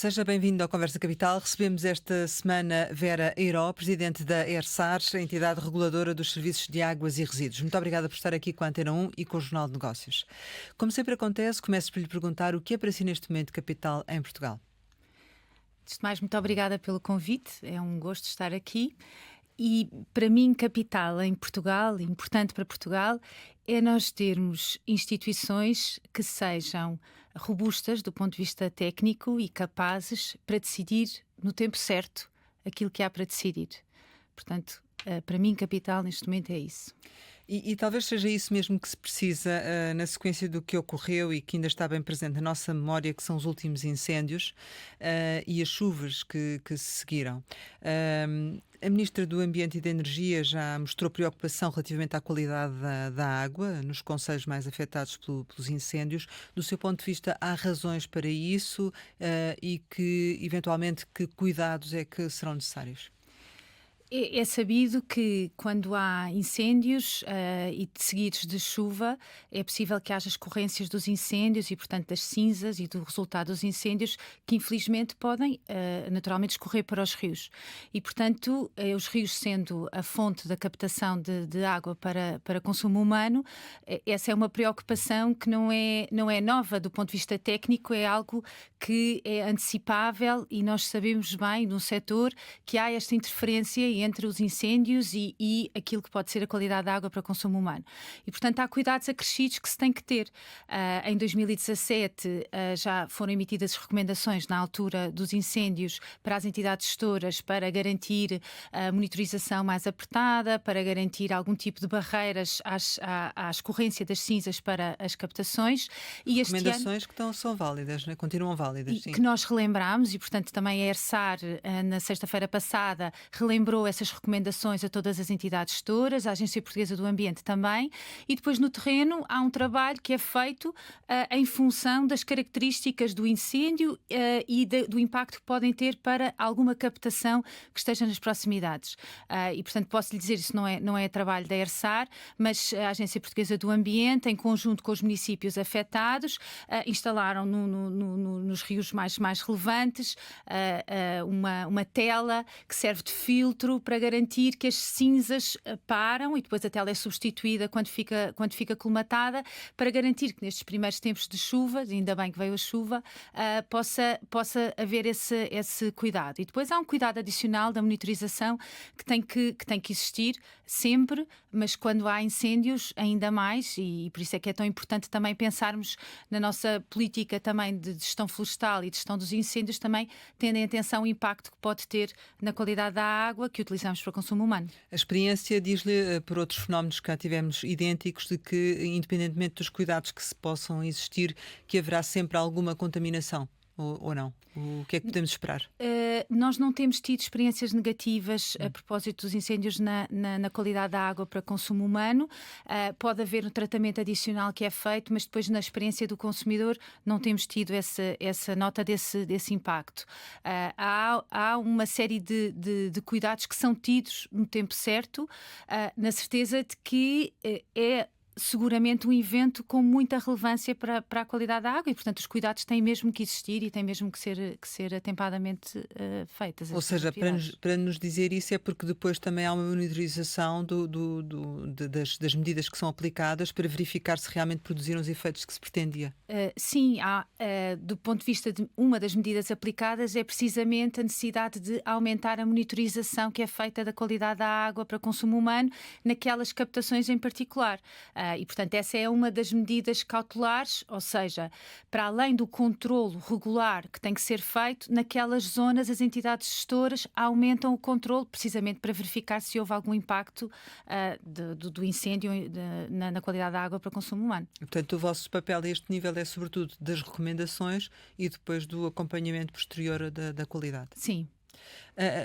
Seja bem-vindo ao Conversa Capital. Recebemos esta semana Vera Eiró, presidente da ERSAR, a entidade reguladora dos serviços de águas e resíduos. Muito obrigada por estar aqui com a Antena 1 e com o Jornal de Negócios. Como sempre acontece, começo por lhe perguntar o que é para si neste momento capital em Portugal. Antes de mais, muito obrigada pelo convite. É um gosto estar aqui. E para mim, capital em Portugal, importante para Portugal, é nós termos instituições que sejam robustas do ponto de vista técnico e capazes para decidir no tempo certo aquilo que há para decidir. Portanto, para mim, capital neste momento é isso. E talvez seja isso mesmo que se precisa na sequência do que ocorreu e que ainda está bem presente na nossa memória, que são os últimos incêndios e as chuvas que se seguiram. A Ministra do Ambiente e da Energia já mostrou preocupação relativamente à qualidade da água nos concelhos mais afetados pelos incêndios. Do seu ponto de vista, há razões para isso e eventualmente, que cuidados é que serão necessários? É sabido que quando há incêndios e seguidos de chuva, é possível que haja escorrências dos incêndios e, portanto, das cinzas e do resultado dos incêndios que, infelizmente, podem naturalmente escorrer para os rios. E, portanto, os rios sendo a fonte da captação de água para consumo humano, essa é uma preocupação que não é nova do ponto de vista técnico, é algo que é antecipável e nós sabemos bem no setor que há esta interferência entre os incêndios e aquilo que pode ser a qualidade da água para consumo humano. E, portanto, há cuidados acrescidos que se tem que ter. Em 2017 já foram emitidas recomendações na altura dos incêndios para as entidades gestoras para garantir a monitorização mais apertada, para garantir algum tipo de barreiras à escorrência das cinzas para as captações. E Recomendações que são válidas, né? Continuam válidas, sim. Que nós relembramos e, portanto, também a ERSAR, na sexta-feira passada, relembrou essas recomendações a todas as entidades gestoras, a Agência Portuguesa do Ambiente também, e depois no terreno há um trabalho que é feito em função das características do incêndio e do impacto que podem ter para alguma captação que esteja nas proximidades. E, portanto, posso lhe dizer, isso não é trabalho da ERSAR, mas a Agência Portuguesa do Ambiente, em conjunto com os municípios afetados, instalaram nos rios mais relevantes uma tela que serve de filtro para garantir que as cinzas param e depois a tela é substituída quando fica colmatada, para garantir que nestes primeiros tempos de chuva, ainda bem que veio a chuva, possa haver esse cuidado. E depois há um cuidado adicional da monitorização que tem que existir sempre, mas quando há incêndios ainda mais, e por isso é que é tão importante também pensarmos na nossa política também de gestão florestal e de gestão dos incêndios, também tendo em atenção o impacto que pode ter na qualidade da água que utilizamos para consumo humano. A experiência diz-lhe, por outros fenómenos que cá tivemos idênticos, de que, independentemente dos cuidados que se possam existir, que haverá sempre alguma contaminação, ou não? O que é que podemos esperar? Nós não temos tido experiências negativas a propósito dos incêndios na qualidade da água para consumo humano. Pode haver um tratamento adicional que é feito, mas depois na experiência do consumidor não temos tido essa nota desse impacto. Há uma série de cuidados que são tidos no tempo certo, na certeza de que é seguramente um evento com muita relevância para a qualidade da água e, portanto, os cuidados têm mesmo que existir e têm mesmo que ser atempadamente feitas. Ou seja, para nos dizer isso é porque depois também há uma monitorização das medidas que são aplicadas para verificar se realmente produziram os efeitos que se pretendia. Sim, do ponto de vista de uma das medidas aplicadas é precisamente a necessidade de aumentar a monitorização que é feita da qualidade da água para consumo humano naquelas captações em particular. E, portanto, essa é uma das medidas cautelares, ou seja, para além do controlo regular que tem que ser feito, naquelas zonas as entidades gestoras aumentam o controlo precisamente para verificar se houve algum impacto do incêndio na qualidade da água para consumo humano. E, portanto, o vosso papel a este nível é sobretudo das recomendações e depois do acompanhamento posterior da qualidade. Sim.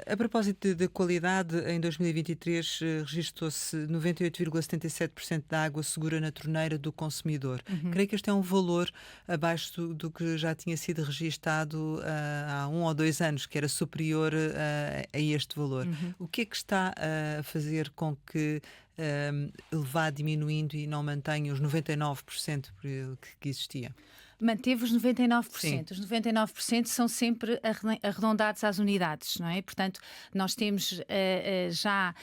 A propósito de qualidade, em 2023 registou-se 98,77% da água segura na torneira do consumidor. Creio que este é um valor abaixo do que já tinha sido registado há 1 ou 2 anos, que era superior a este valor. O que é que está a fazer com que ele vá diminuindo e não mantenha os 99% que existia? Manteve os 99%. Sim. Os 99% são sempre arredondados às unidades, não é? Portanto, nós temos já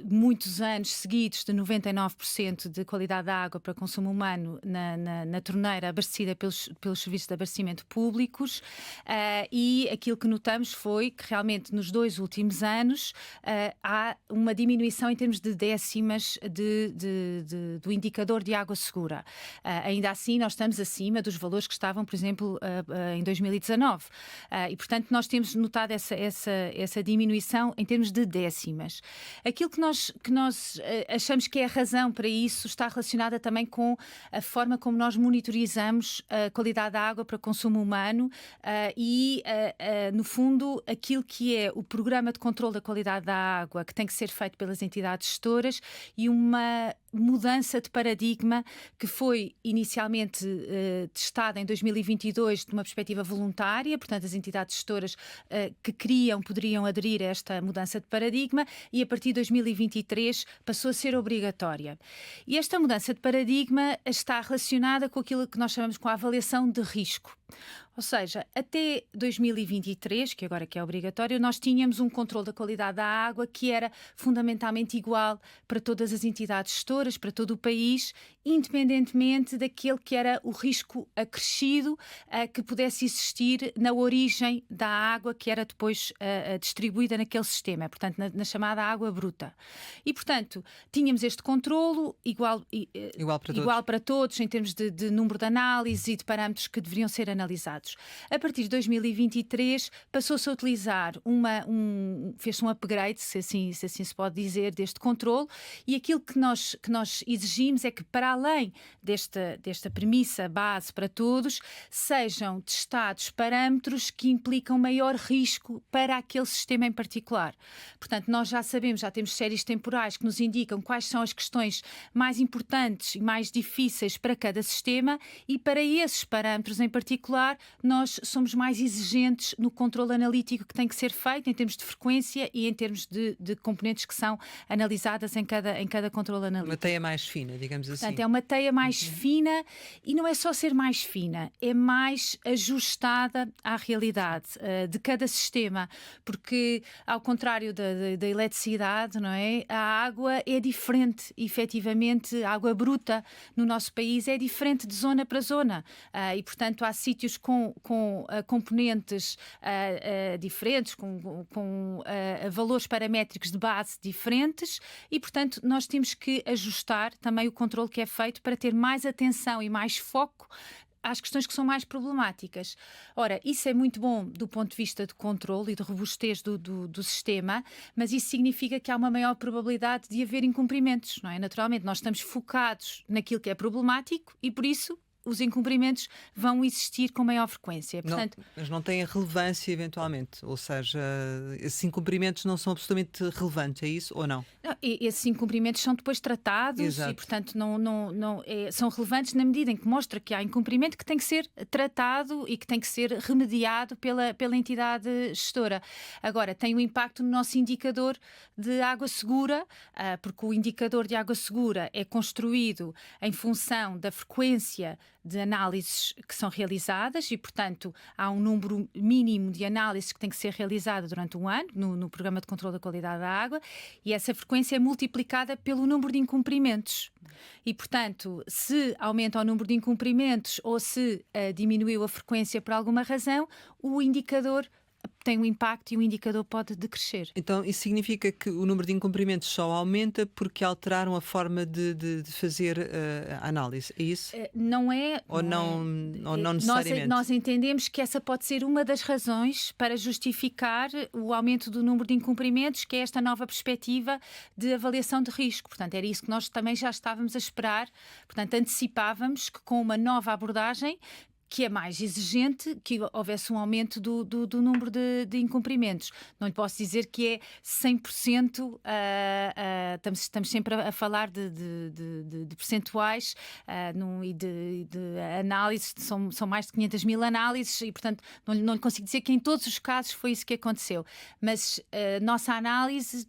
muitos anos seguidos de 99% de qualidade da água para consumo humano na torneira abastecida pelos serviços de abastecimento públicos, e aquilo que notamos foi que realmente nos 2 últimos anos há uma diminuição em termos de décimas do indicador de água segura. Ainda assim, nós estamos acima dos valores que estavam, por exemplo, em 2019. E, portanto, nós temos notado essa diminuição em termos de décimas. Aquilo que nós achamos que é a razão para isso está relacionada também com a forma como nós monitorizamos a qualidade da água para consumo humano e, no fundo, aquilo que é o programa de controle da qualidade da água que tem que ser feito pelas entidades gestoras e uma mudança de paradigma que foi inicialmente testada em 2022 de uma perspectiva voluntária, portanto as entidades gestoras que poderiam aderir a esta mudança de paradigma, e a partir de 2023 passou a ser obrigatória. E esta mudança de paradigma está relacionada com aquilo que nós chamamos com a avaliação de risco. Ou seja, até 2023, que agora é obrigatório, nós tínhamos um controle da qualidade da água que era fundamentalmente igual para todas as entidades gestoras, para todo o país, independentemente daquele que era o risco acrescido que pudesse existir na origem da água que era depois distribuída naquele sistema, portanto, na chamada água bruta. E, portanto, tínhamos este controlo igual para todos, em termos de número de análise e de parâmetros que deveriam ser analisados. A partir de 2023 passou-se a utilizar fez-se um upgrade, se assim se pode dizer, deste controle, e aquilo que nós exigimos é que, para além desta premissa base para todos, sejam testados parâmetros que implicam maior risco para aquele sistema em particular. Portanto, nós já sabemos, já temos séries temporais que nos indicam quais são as questões mais importantes e mais difíceis para cada sistema, e para esses parâmetros em particular nós somos mais exigentes no controle analítico que tem que ser feito em termos de frequência e em termos de componentes que são analisadas em cada controle analítico. Uma teia mais fina, digamos assim. Portanto, é uma teia mais fina, e não é só ser mais fina, é mais ajustada à realidade de cada sistema, porque, ao contrário da eletricidade, não é? A água é diferente, efetivamente, a água bruta no nosso país é diferente de zona para zona, e, portanto, há sítios com componentes diferentes, com valores paramétricos de base diferentes, e, portanto, nós temos que ajustar também o controle que é feito para ter mais atenção e mais foco às questões que são mais problemáticas. Ora, isso é muito bom do ponto de vista de controle e de robustez do sistema, mas isso significa que há uma maior probabilidade de haver incumprimentos, não é? Naturalmente, nós estamos focados naquilo que é problemático e, por isso, os incumprimentos vão existir com maior frequência. Portanto, mas não têm relevância eventualmente, ou seja, esses incumprimentos não são absolutamente relevantes, é isso ou não? Não, esses incumprimentos são depois tratados. Exato. E, portanto, são relevantes na medida em que mostra que há incumprimento que tem que ser tratado e que tem que ser remediado pela entidade gestora. Agora, tem um impacto no nosso indicador de água segura, porque o indicador de água segura é construído em função da frequência de análises que são realizadas e, portanto, há um número mínimo de análises que tem que ser realizada durante um ano no Programa de Controle da Qualidade da Água, e essa frequência é multiplicada pelo número de incumprimentos. E, portanto, se aumenta o número de incumprimentos ou se diminuiu a frequência por alguma razão, o indicador tem um impacto e o indicador pode decrescer. Então, isso significa que o número de incumprimentos só aumenta porque alteraram a forma de fazer a análise, é isso? Não é. Ou não necessariamente? Nós entendemos que essa pode ser uma das razões para justificar o aumento do número de incumprimentos, que é esta nova perspectiva de avaliação de risco. Portanto, era isso que nós também já estávamos a esperar. Portanto, antecipávamos que com uma nova abordagem, que é mais exigente, que houvesse um aumento do número de incumprimentos. Não lhe posso dizer que é 100%, estamos sempre a falar de percentuais e de análises, são mais de 500 mil análises e, portanto, não lhe consigo dizer que em todos os casos foi isso que aconteceu. Mas da nossa análise,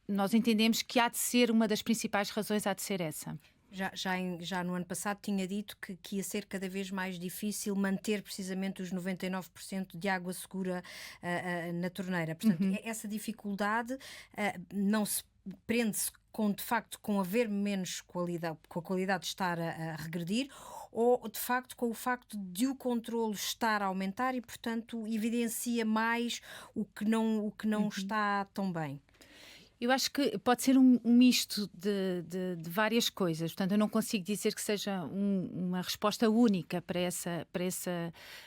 nós entendemos que há de ser uma das principais razões, há de ser essa. Já no ano passado tinha dito que ia ser cada vez mais difícil manter precisamente os 99% de água segura na torneira. Portanto, essa dificuldade não se prende-se de facto com haver menos qualidade, com a qualidade estar a regredir, ou de facto com o facto de o controlo estar a aumentar e, portanto, evidencia mais o que não está tão bem? Eu acho que pode ser um misto de várias coisas. Portanto, eu não consigo dizer que seja uma resposta única para essa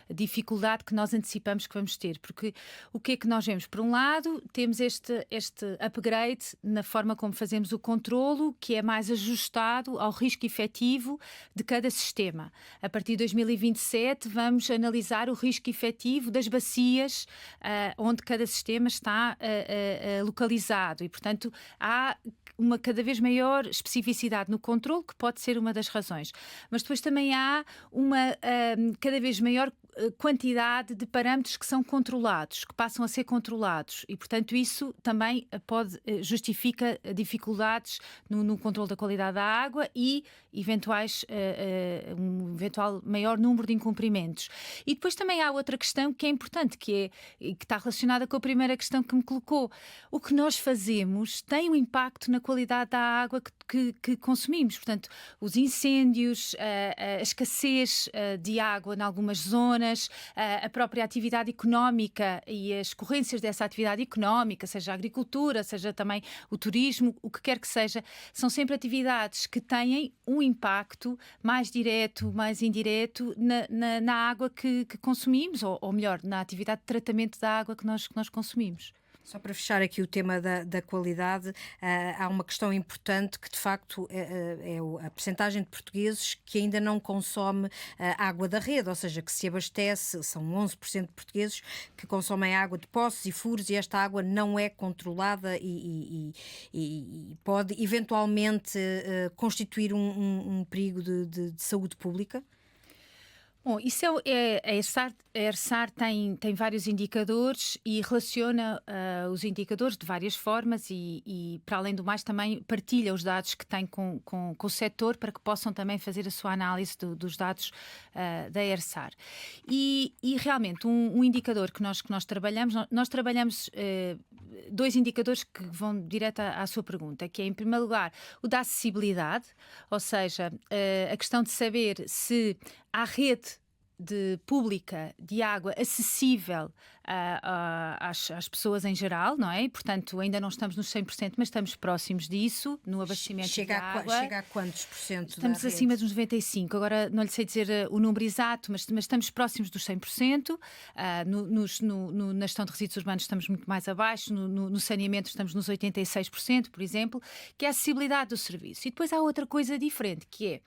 dificuldade que nós antecipamos que vamos ter. Porque o que é que nós vemos? Por um lado, temos este upgrade na forma como fazemos o controlo, que é mais ajustado ao risco efetivo de cada sistema. A partir de 2027, vamos analisar o risco efetivo das bacias onde cada sistema está localizado. E, portanto, há uma cada vez maior especificidade no controle, que pode ser uma das razões. Mas depois também há uma cada vez maior quantidade de parâmetros que são controlados, que passam a ser controlados, e portanto isso também justifica dificuldades no controle da qualidade da água e um eventual maior número de incumprimentos. E depois também há outra questão que é importante, que está relacionada com a primeira questão que me colocou. O que nós fazemos tem um impacto na qualidade da água que consumimos. Portanto, os incêndios, a escassez de água em algumas zonas, a própria atividade económica e as corrências dessa atividade económica, seja a agricultura, seja também o turismo, o que quer que seja, são sempre atividades que têm um impacto mais direto, mais indireto na água que consumimos, ou melhor, na atividade de tratamento da água que nós consumimos. Só para fechar aqui o tema da qualidade, há uma questão importante que, de facto, é a percentagem de portugueses que ainda não consome água da rede, ou seja, que se abastece, são 11% de portugueses que consomem água de poços e furos, e esta água não é controlada e pode eventualmente constituir um perigo de saúde pública. Bom, isso a ERSAR tem vários indicadores e relaciona os indicadores de várias formas e, para além do mais, também partilha os dados que tem com o setor para que possam também fazer a sua análise dos dados da ERSAR. E realmente, um indicador que nós trabalhamos, trabalhamos dois indicadores que vão direto à sua pergunta, que é, em primeiro lugar, o da acessibilidade, ou seja, a questão de saber se há rede pública de água acessível às pessoas em geral, não é? Portanto, ainda não estamos nos 100%, mas estamos próximos disso, no abastecimento de água. Chega a quantos por cento? Estamos acima dos 95%. Agora, não lhe sei dizer o número exato, mas estamos próximos dos 100%. Na gestão de resíduos urbanos estamos muito mais abaixo. No saneamento estamos nos 86%, por exemplo, que é a acessibilidade do serviço. E depois há outra coisa diferente, que é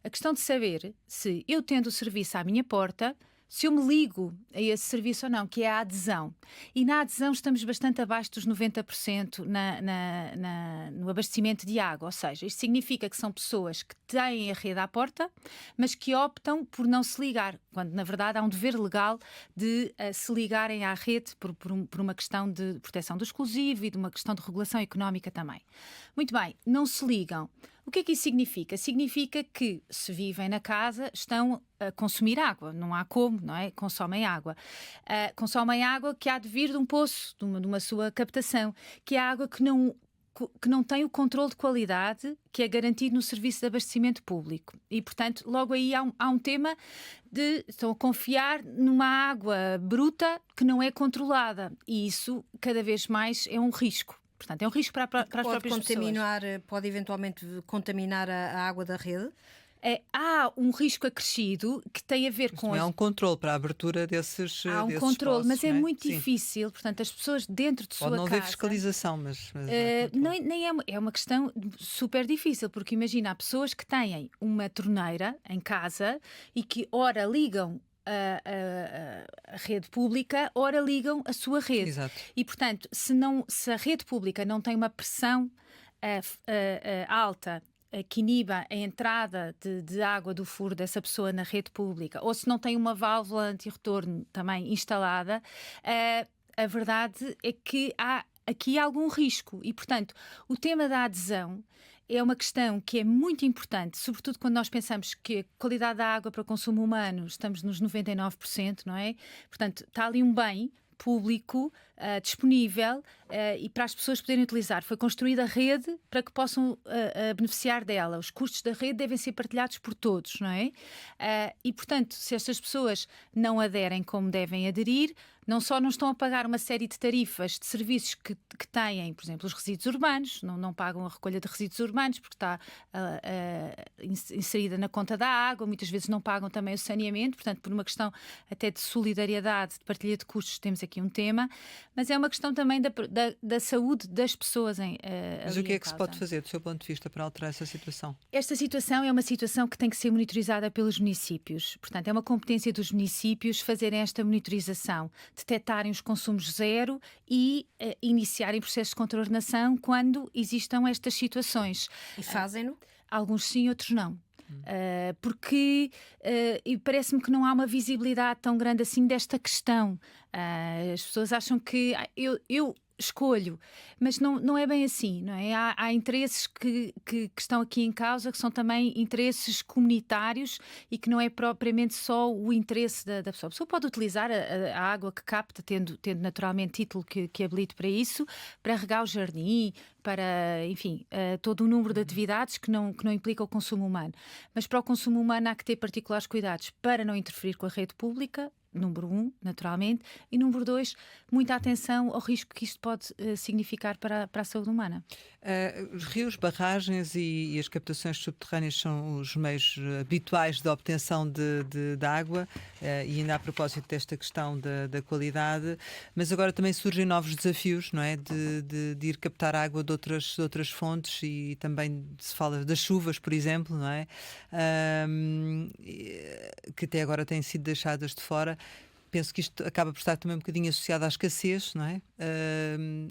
a questão de saber se eu tendo o serviço à minha porta, se eu me ligo a esse serviço ou não, que é a adesão. E na adesão estamos bastante abaixo dos 90% no abastecimento de água. Ou seja, isto significa que são pessoas que têm a rede à porta, mas que optam por não se ligar, quando na verdade há um dever legal de se ligarem à rede por uma questão de proteção do exclusivo e de uma questão de regulação económica também. Muito bem, não se ligam. O que é que isso significa? Significa que, se vivem na casa, estão a consumir água. Não há como, não é? Consomem água. Consomem água que há de vir de um poço, de uma sua captação, que é água que não tem o controle de qualidade que é garantido no serviço de abastecimento público. E, portanto, logo aí há um tema de estão a confiar numa água bruta que não é controlada. E isso, cada vez mais, é um risco. Portanto, é um risco para as próprias pessoas. Pode eventualmente contaminar a água da rede? Há um risco acrescido que tem a ver com... Há um controle para a abertura desses Há um desses controle, espaços, mas é não muito Sim. difícil. Portanto, as pessoas dentro de sua Pode não casa... haver fiscalização, mas é uma questão super difícil, porque imagina, há pessoas que têm uma torneira em casa e que ora ligam a rede pública, ora ligam a sua rede. Exato. E, portanto, se a rede pública não tem uma pressão alta que iniba a entrada de água do furo dessa pessoa na rede pública, ou se não tem uma válvula anti-retorno também instalada, a verdade é que há aqui algum risco. E, portanto, o tema da adesão é uma questão que é muito importante, sobretudo quando nós pensamos que a qualidade da água para consumo humano estamos nos 99%, não é? Portanto, está ali um bem público disponível e para as pessoas poderem utilizar. Foi construída a rede para que possam beneficiar dela. Os custos da rede devem ser partilhados por todos, não é? E, portanto, se estas pessoas não aderem como devem aderir, não só não estão a pagar uma série de tarifas de serviços que têm, por exemplo, os resíduos urbanos, não pagam a recolha de resíduos urbanos porque está inserida na conta da água, muitas vezes não pagam também o saneamento, portanto, por uma questão até de solidariedade, de partilha de custos, temos aqui um tema, mas é uma questão também da saúde das pessoas. Mas o que é que se pode fazer, do seu ponto de vista, para alterar essa situação? Esta situação é uma situação que tem que ser monitorizada pelos municípios. Portanto, é uma competência dos municípios fazerem esta monitorização, detectarem os consumos zero e iniciarem processos de contornação quando existam estas situações. E fazem-no? Alguns sim, outros não. Porque parece-me que não há uma visibilidade tão grande assim desta questão. As pessoas acham que eu escolho, mas não é bem assim, não é? Há interesses que estão aqui em causa, que são também interesses comunitários e que não é propriamente só o interesse da pessoa. A pessoa pode utilizar a água que capta, tendo naturalmente título que habilite para isso, para regar o jardim, para, enfim, todo o número de atividades que não implica o consumo humano. Mas para o consumo humano há que ter particulares cuidados para não interferir com a rede pública, número 1, naturalmente, e número 2, muita atenção ao risco que isto pode significar para a saúde humana. Os rios, barragens e as captações subterrâneas são os meios habituais de obtenção de água, e ainda a propósito desta questão da qualidade, mas agora também surgem novos desafios, não é? De ir captar água de outras fontes, e também se fala das chuvas, por exemplo, não é? Que até agora têm sido deixadas de fora. Penso que isto acaba por estar também um bocadinho associado à escassez, não é?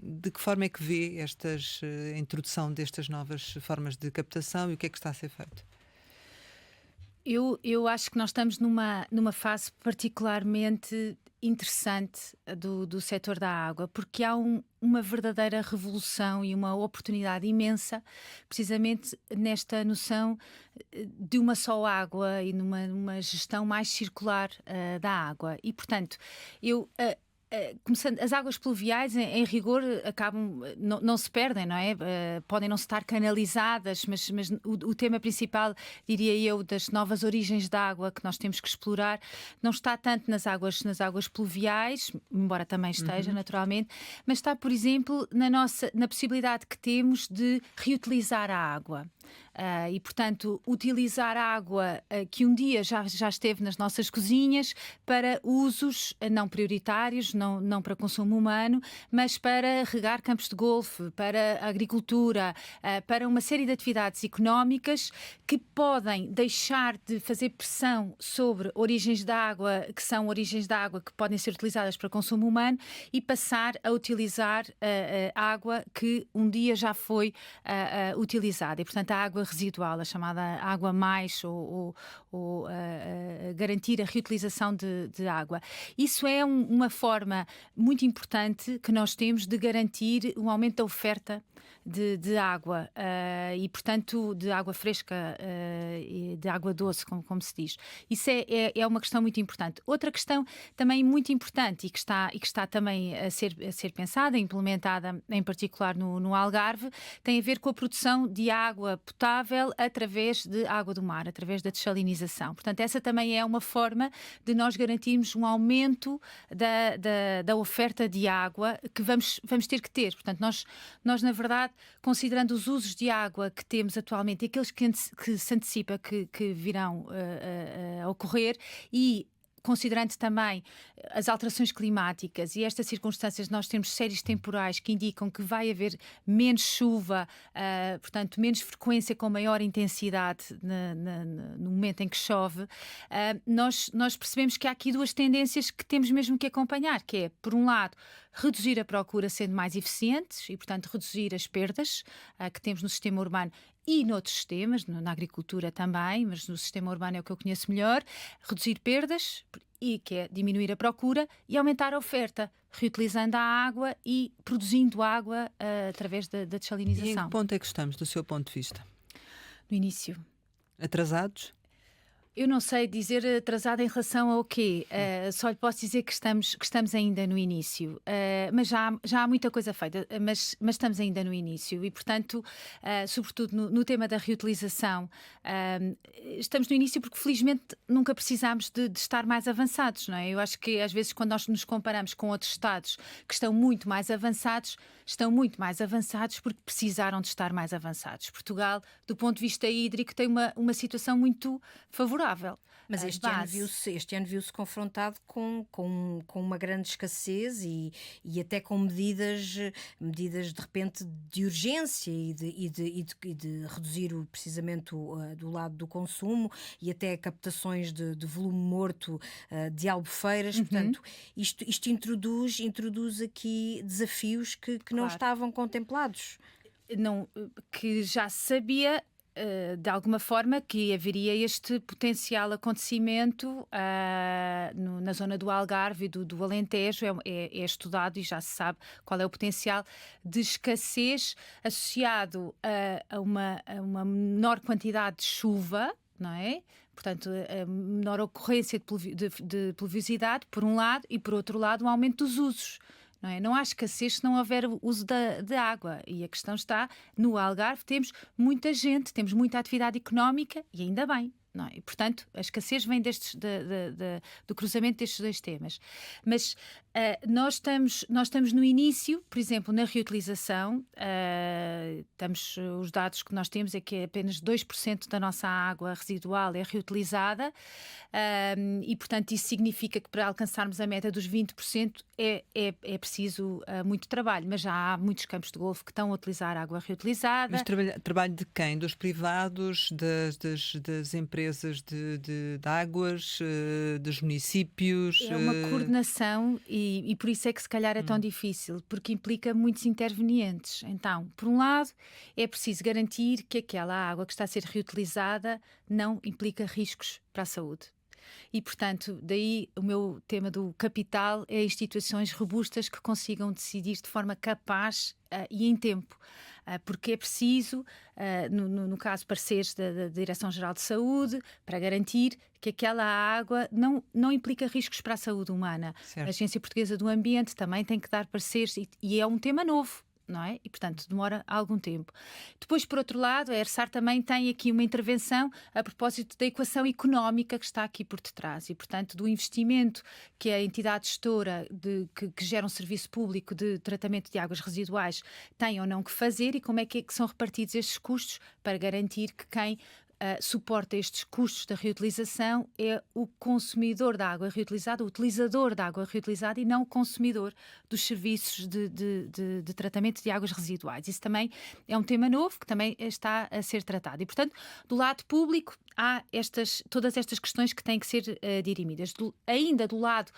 De que forma é que vê a introdução destas novas formas de captação, e o que é que está a ser feito? Eu acho que nós estamos numa fase particularmente interessante do setor da água, porque há uma verdadeira revolução e uma oportunidade imensa, precisamente nesta noção de uma só água e numa gestão mais circular da água. E, portanto, começando, as águas pluviais, em rigor, acabam, não se perdem, não é? Podem não estar canalizadas, mas o tema principal, diria eu, das novas origens de água que nós temos que explorar, não está tanto nas águas pluviais, embora também esteja, naturalmente, mas está, por exemplo, na possibilidade que temos de reutilizar a água. E, portanto, utilizar a água que um dia já esteve nas nossas cozinhas para usos não prioritários, não para consumo humano, mas para regar campos de golfe, para a agricultura, para uma série de atividades económicas que podem deixar de fazer pressão sobre origens de água, que são origens de água que podem ser utilizadas para consumo humano, e passar a utilizar água que um dia já foi utilizada. E, portanto, a água residual, a chamada água mais, ou garantir a reutilização de água. Isso é uma forma muito importante que nós temos de garantir o aumento da oferta de água e, portanto, de água fresca e de água doce, como se diz. Isso é uma questão muito importante. Outra questão também muito importante e que está também a ser pensada e implementada, em particular no Algarve, tem a ver com a produção de água potável através de água do mar, através da dessalinização. Portanto, essa também é uma forma de nós garantirmos um aumento da oferta de água que vamos ter que ter. Portanto, nós na verdade, considerando os usos de água que temos atualmente e aqueles que se antecipa que virão a ocorrer, e considerando também as alterações climáticas e estas circunstâncias, nós temos séries temporais que indicam que vai haver menos chuva, portanto, menos frequência com maior intensidade no momento em que chove. Nós percebemos que há aqui duas tendências que temos mesmo que acompanhar, que é, por um lado, reduzir a procura sendo mais eficientes e, portanto, reduzir as perdas que temos no sistema urbano e noutros sistemas, na agricultura também, mas no sistema urbano é o que eu conheço melhor, reduzir perdas e que é diminuir a procura e aumentar a oferta, reutilizando a água e produzindo água através da E em desalinização. que ponto é que estamos, do seu ponto de vista? No início. Atrasados? Eu não sei dizer atrasada em relação ao quê, só lhe posso dizer que estamos ainda no início, mas já há muita coisa feita, mas estamos ainda no início e, portanto, sobretudo no tema da reutilização, estamos no início porque felizmente nunca precisámos de estar mais avançados, não é? Eu acho que às vezes quando nós nos comparamos com outros Estados que estão muito mais avançados porque precisaram de estar mais avançados. Portugal, do ponto de vista hídrico, tem uma situação muito favorável. Mas este ano viu-se confrontado com uma grande escassez e até com medidas de repente de urgência e de reduzir precisamente do lado do consumo e até captações de volume morto de albufeiras. Portanto, isto introduz aqui desafios que não estavam contemplados. Não, que já se sabia de alguma forma que haveria este potencial acontecimento na zona do Algarve e do Alentejo, é estudado e já se sabe qual é o potencial de escassez associado a uma menor quantidade de chuva, não é? Portanto, a menor ocorrência de pluviosidade, por um lado, e por outro lado, um aumento dos usos. Não é? Não há escassez se não houver uso de água. E a questão está, no Algarve temos muita gente, temos muita atividade económica e ainda bem. Não é? E, portanto, a escassez vem do cruzamento destes dois temas. Mas nós estamos no início, por exemplo, na reutilização. Os dados que nós temos é que apenas 2% da nossa água residual é reutilizada e, portanto, isso significa que para alcançarmos a meta dos 20% é preciso muito trabalho, mas já há muitos campos de golfe que estão a utilizar água reutilizada. Mas trabalho de quem? Dos privados, das empresas de águas, dos municípios? É uma coordenação e por isso é que se calhar é tão difícil, porque implica muitos intervenientes. Então, por um lado, é preciso garantir que aquela água que está a ser reutilizada não implica riscos para a saúde. E, portanto, daí o meu tema do capital é instituições robustas que consigam decidir de forma capaz e em tempo. Porque é preciso, no caso, pareceres da Direção-Geral de Saúde, para garantir que aquela água não implica riscos para a saúde humana. Certo. A Agência Portuguesa do Ambiente também tem que dar pareceres e é um tema novo. Não é? E, portanto, demora algum tempo. Depois, por outro lado, a ERSAR também tem aqui uma intervenção a propósito da equação económica que está aqui por detrás e, portanto, do investimento que a entidade gestora que gera um serviço público de tratamento de águas residuais tem ou não que fazer e como é que são repartidos estes custos para garantir que quem suporta estes custos da reutilização é o consumidor da água reutilizada, o utilizador da água reutilizada e não o consumidor dos serviços de tratamento de águas residuais. Isso também é um tema novo que também está a ser tratado. E, portanto, do lado público há todas estas questões que têm que ser dirimidas. Ainda do lado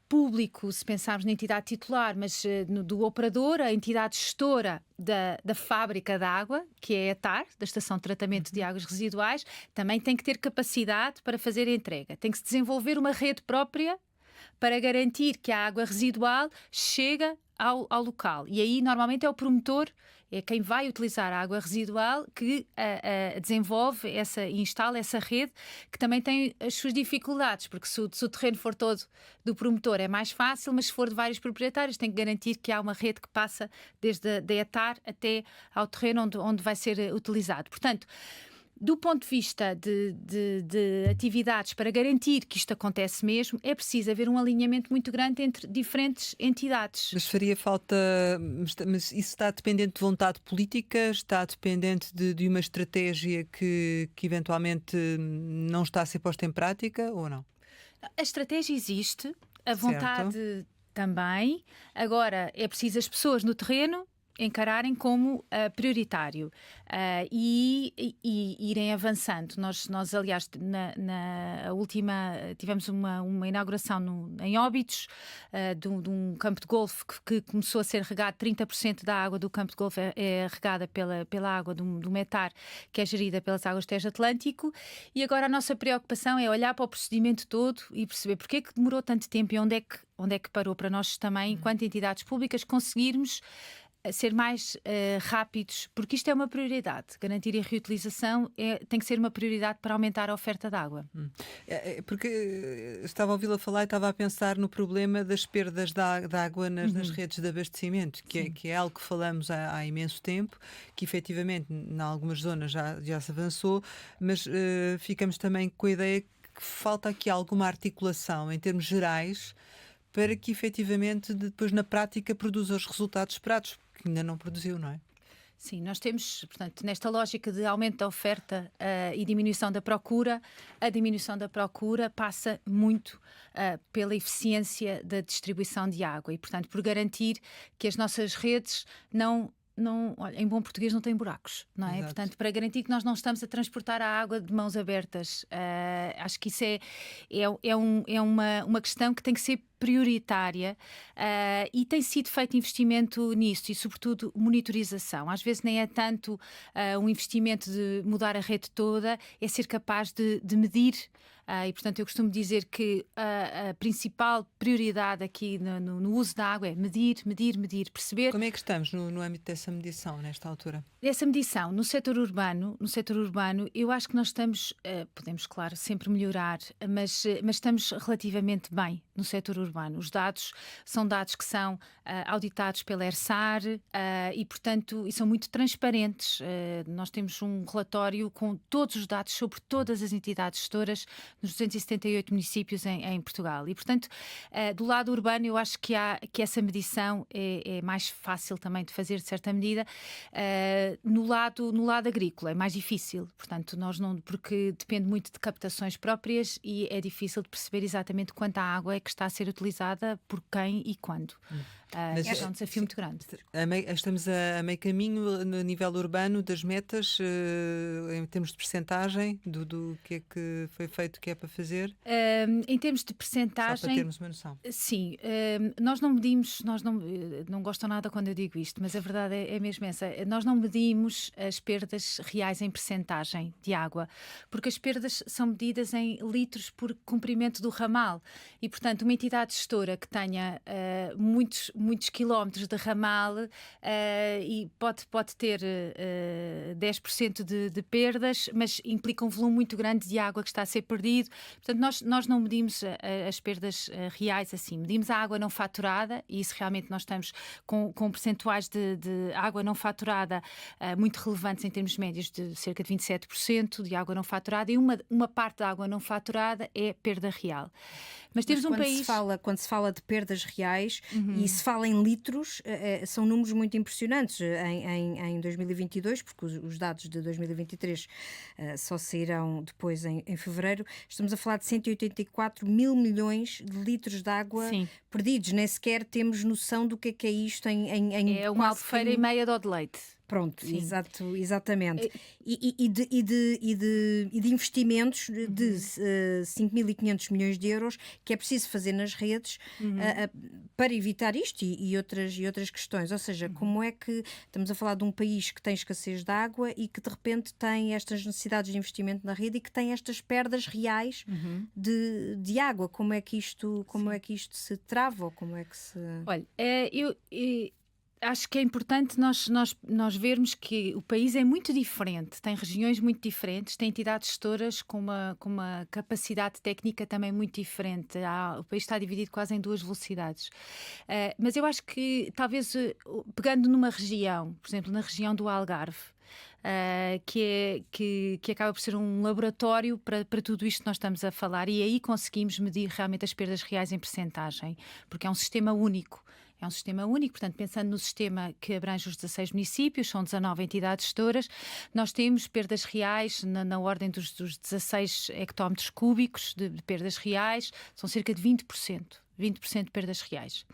público, se pensarmos na entidade titular, mas do operador, a entidade gestora da fábrica de água, que é a ETAR, da Estação de Tratamento de Águas Residuais, também tem que ter capacidade para fazer a entrega. Tem que se desenvolver uma rede própria para garantir que a água residual chega ao local. E aí, normalmente, é o promotor, é quem vai utilizar a água residual que desenvolve e instala essa rede, que também tem as suas dificuldades, porque se o terreno for todo do promotor é mais fácil, mas se for de vários proprietários tem que garantir que há uma rede que passa desde a ETAR até ao terreno onde vai ser utilizado. Portanto, do ponto de vista de atividades para garantir que isto acontece mesmo, é preciso haver um alinhamento muito grande entre diferentes entidades. Mas faria falta. Mas isso está dependente de vontade política? Está dependente de uma estratégia que eventualmente não está a ser posta em prática ou não? A estratégia existe, a vontade também. Agora, é preciso as pessoas no terreno encararem como prioritário e irem avançando. Nós aliás, na última, tivemos uma inauguração em Óbidos de um campo de golfe que começou a ser regado. 30% da água do campo de golfe é regada pela água do Metar, que é gerida pelas águas do Tejo Atlântico, e agora a nossa preocupação é olhar para o procedimento todo e perceber porque é que demorou tanto tempo e onde é que parou, para nós também, enquanto entidades públicas, conseguirmos ser mais rápidos, porque isto é uma prioridade. Garantir a reutilização tem que ser uma prioridade para aumentar a oferta de água. Porque estava a ouvi-la falar e estava a pensar no problema das perdas de água nas redes de abastecimento, que é algo que falamos há imenso tempo, que efetivamente em algumas zonas já se avançou, mas ficamos também com a ideia que falta aqui alguma articulação em termos gerais para que efetivamente depois na prática produza os resultados esperados, que ainda não produziu, não é? Sim, nós temos, portanto, nesta lógica de aumento da oferta e diminuição da procura, a diminuição da procura passa muito pela eficiência da distribuição de água e, portanto, por garantir que as nossas redes olha, em bom português não tem buracos, não é? Exato. Portanto, para garantir que nós não estamos a transportar a água de mãos abertas, acho que isso é uma questão que tem que ser prioritária e tem sido feito investimento nisso e, sobretudo, monitorização. Às vezes nem é tanto um investimento de mudar a rede toda, é ser capaz de medir. E, portanto, eu costumo dizer que a principal prioridade aqui no uso da água é medir, perceber. Como é que estamos no âmbito dessa medição, nesta altura? Essa medição no setor urbano, eu acho que nós estamos, podemos, claro, sempre melhorar, mas estamos relativamente bem no setor urbano. Os dados são dados que são auditados pela ERSAR e, portanto, e são muito transparentes. Nós temos um relatório com todos os dados sobre todas as entidades gestoras nos 278 municípios em Portugal. E, portanto, do lado urbano, eu acho que essa medição é mais fácil também de fazer, de certa medida. No lado agrícola é mais difícil, portanto, porque depende muito de captações próprias e é difícil de perceber exatamente quanta água é que está a ser utilizada, por quem e quando. Mas é um desafio muito grande. Estamos a meio caminho no nível urbano das metas, em termos de percentagem do que é que foi feito, que é para fazer? Em termos de percentagem, só para termos uma noção. Sim, nós não medimos, não gostam nada quando eu digo isto, mas a verdade é mesmo essa. Nós não medimos as perdas reais em percentagem de água, porque as perdas são medidas em litros por comprimento do ramal e, portanto, uma entidade gestora que tenha muitos quilómetros de ramal e pode ter 10% de perdas, mas implica um volume muito grande de água que está a ser perdido. Portanto, nós não medimos as perdas reais assim. Medimos a água não faturada e isso realmente nós estamos com percentuais de água não faturada muito relevantes em termos médios, de cerca de 27% de água não faturada, e uma parte da água não faturada é perda real. Mas temos um país... Quando se fala de perdas reais e se fala em litros, são números muito impressionantes. Em 2022, porque os dados de 2023 só sairão depois em fevereiro, estamos a falar de 184 mil milhões de litros de água perdidos. Nem sequer temos noção do que é isto em é uma albufeira e meia de leite. Pronto, exatamente. E de investimentos de 5.500 milhões de euros que é preciso fazer nas redes para evitar isto e outras questões. Ou seja, como é que estamos a falar de um país que tem escassez de água e que de repente tem estas necessidades de investimento na rede e que tem estas perdas reais de água? Como é que isto se trava ou como é que se... Olha, acho que é importante nós vermos que o país é muito diferente, tem regiões muito diferentes, tem entidades gestoras com uma capacidade técnica também muito diferente. O país está dividido quase em duas velocidades. Mas eu acho que talvez pegando numa região, por exemplo, na região do Algarve, que acaba por ser um laboratório para tudo isto que nós estamos a falar, e aí conseguimos medir realmente as perdas reais em percentagem, porque é um sistema único. É um sistema único, portanto, pensando no sistema que abrange os 16 municípios, são 19 entidades gestoras, nós temos perdas reais na ordem dos 16 hectómetros cúbicos de perdas reais, são cerca de 20% de perdas reais.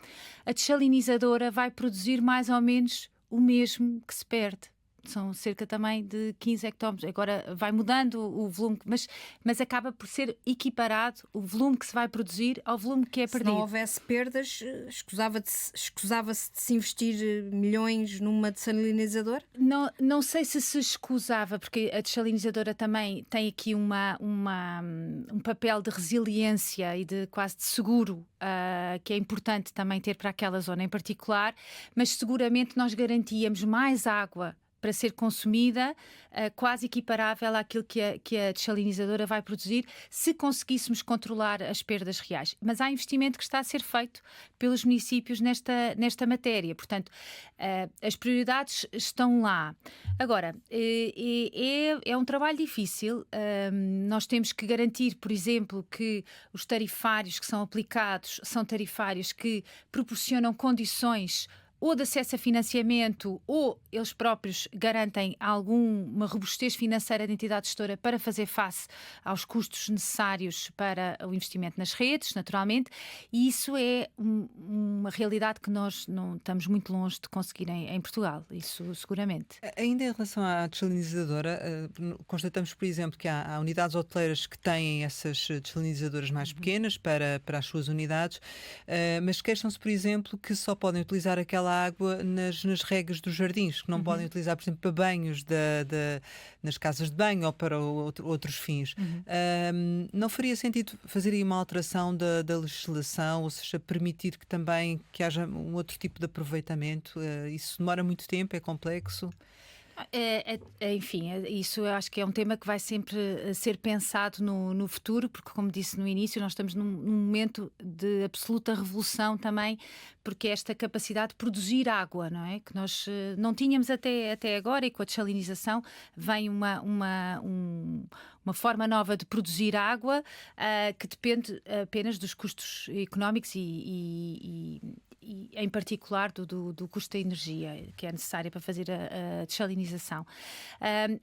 A desalinizadora vai produzir mais ou menos o mesmo que se perde. São cerca também de 15 hectómetros. Agora vai mudando o volume, mas acaba por ser equiparado o volume que se vai produzir ao volume que é perdido. Se não houvesse perdas, escusava-se de se investir milhões numa dessalinizadora? Não sei se escusava, porque a dessalinizadora também tem aqui um papel de resiliência e de quase de seguro, que é importante também ter para aquela zona em particular, mas seguramente nós garantíamos mais água para ser consumida, quase equiparável àquilo que a dessalinizadora vai produzir, se conseguíssemos controlar as perdas reais. Mas há investimento que está a ser feito pelos municípios nesta matéria. Portanto, as prioridades estão lá. Agora, é um trabalho difícil. Nós temos que garantir, por exemplo, que os tarifários que são aplicados são tarifários que proporcionam condições ou de acesso a financiamento, ou eles próprios garantem alguma robustez financeira da entidade gestora para fazer face aos custos necessários para o investimento nas redes, naturalmente, e isso é uma realidade que nós não estamos muito longe de conseguir em Portugal, isso seguramente. Ainda em relação à dessalinizadora, constatamos, por exemplo, que há unidades hoteleiras que têm essas dessalinizadoras mais pequenas para as suas unidades, mas queixam-se, por exemplo, que só podem utilizar aquela água nas regas dos jardins, que não podem utilizar, por exemplo, para banhos nas casas de banho ou para outros fins. Não faria sentido fazer aí uma alteração da legislação, ou seja, permitir que haja um outro tipo de aproveitamento? Isso demora muito tempo, é complexo? Enfim, isso eu acho que é um tema que vai sempre ser pensado no futuro, porque, como disse no início, nós estamos num momento de absoluta revolução também, porque esta capacidade de produzir água, não é? Que nós não tínhamos até agora, e com a dessalinização vem uma forma nova de produzir água que depende apenas dos custos económicos e em particular do custo da energia que é necessária para fazer a dessalinização.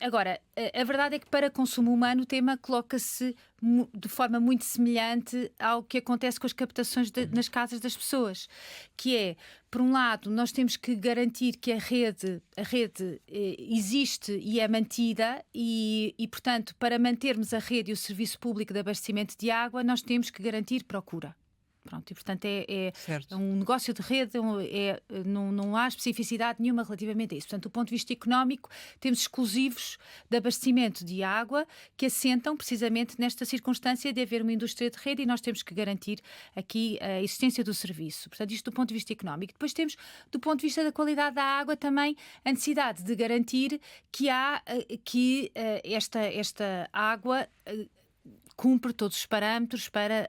Agora, a verdade é que para consumo humano o tema coloca-se de forma muito semelhante ao que acontece com as captações nas casas das pessoas, que é, por um lado, nós temos que garantir que a rede existe e é mantida e, portanto, para mantermos a rede e o serviço público de abastecimento de água, nós temos que garantir procura. Pronto, e portanto é um negócio de rede, não há especificidade nenhuma relativamente a isso. Portanto, do ponto de vista económico, temos exclusivos de abastecimento de água que assentam precisamente nesta circunstância de haver uma indústria de rede e nós temos que garantir aqui a existência do serviço. Portanto, isto do ponto de vista económico. Depois temos, do ponto de vista da qualidade da água, também a necessidade de garantir que esta água cumpre todos os parâmetros para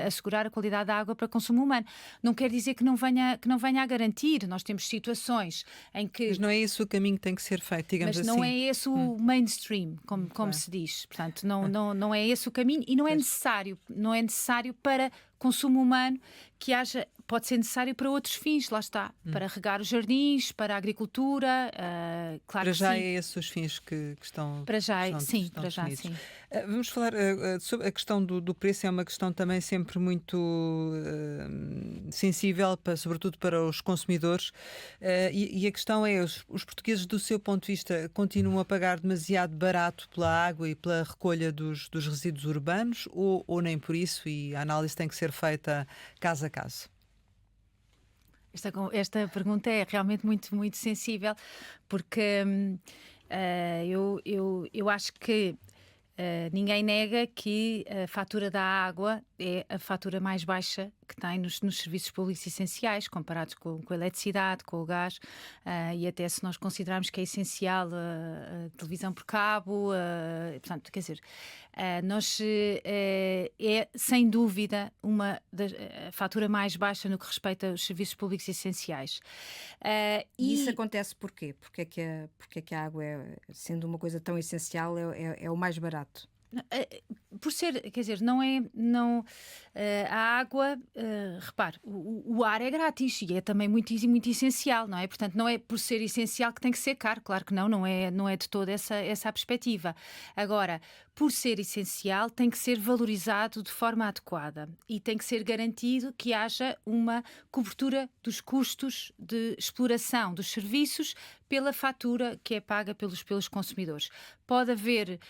assegurar a qualidade da água para consumo humano. Não quer dizer que não venha a garantir. Nós temos situações em que... Mas não é esse o caminho que tem que ser feito, digamos assim. Mas não é esse o mainstream, como se diz. Portanto, não é esse o caminho e não é necessário. Não é necessário para consumo humano que haja... Pode ser necessário para outros fins, lá está. Para regar os jardins, para a agricultura, claro para que já sim. é esses os fins que estão Para já, sim, estão para já, definidos. sim. Vamos falar sobre a questão do preço, é uma questão também sempre muito sensível, sobretudo para os consumidores, e a questão é, os portugueses, do seu ponto de vista, continuam a pagar demasiado barato pela água e pela recolha dos resíduos urbanos, ou nem por isso, e a análise tem que ser feita caso a caso? Esta pergunta é realmente muito, muito sensível, porque eu acho que ninguém nega que a fatura da água é a fatura mais baixa que tem nos serviços públicos essenciais, comparados com a eletricidade, com o gás, e até se nós considerarmos que é essencial a televisão por cabo, portanto, quer dizer, é sem dúvida a fatura mais baixa no que respeita aos serviços públicos essenciais. E isso acontece porquê? Porque é que a água, sendo uma coisa tão essencial, é o mais barato? por ser, quer dizer, não, a água, repare, o ar é grátis e é também muito essencial, não é? Portanto, não é por ser essencial que tem que ser caro, claro que não é de toda essa a perspectiva. Agora, por ser essencial, tem que ser valorizado de forma adequada e tem que ser garantido que haja uma cobertura dos custos de exploração dos serviços pela fatura que é paga pelos consumidores. Pode haver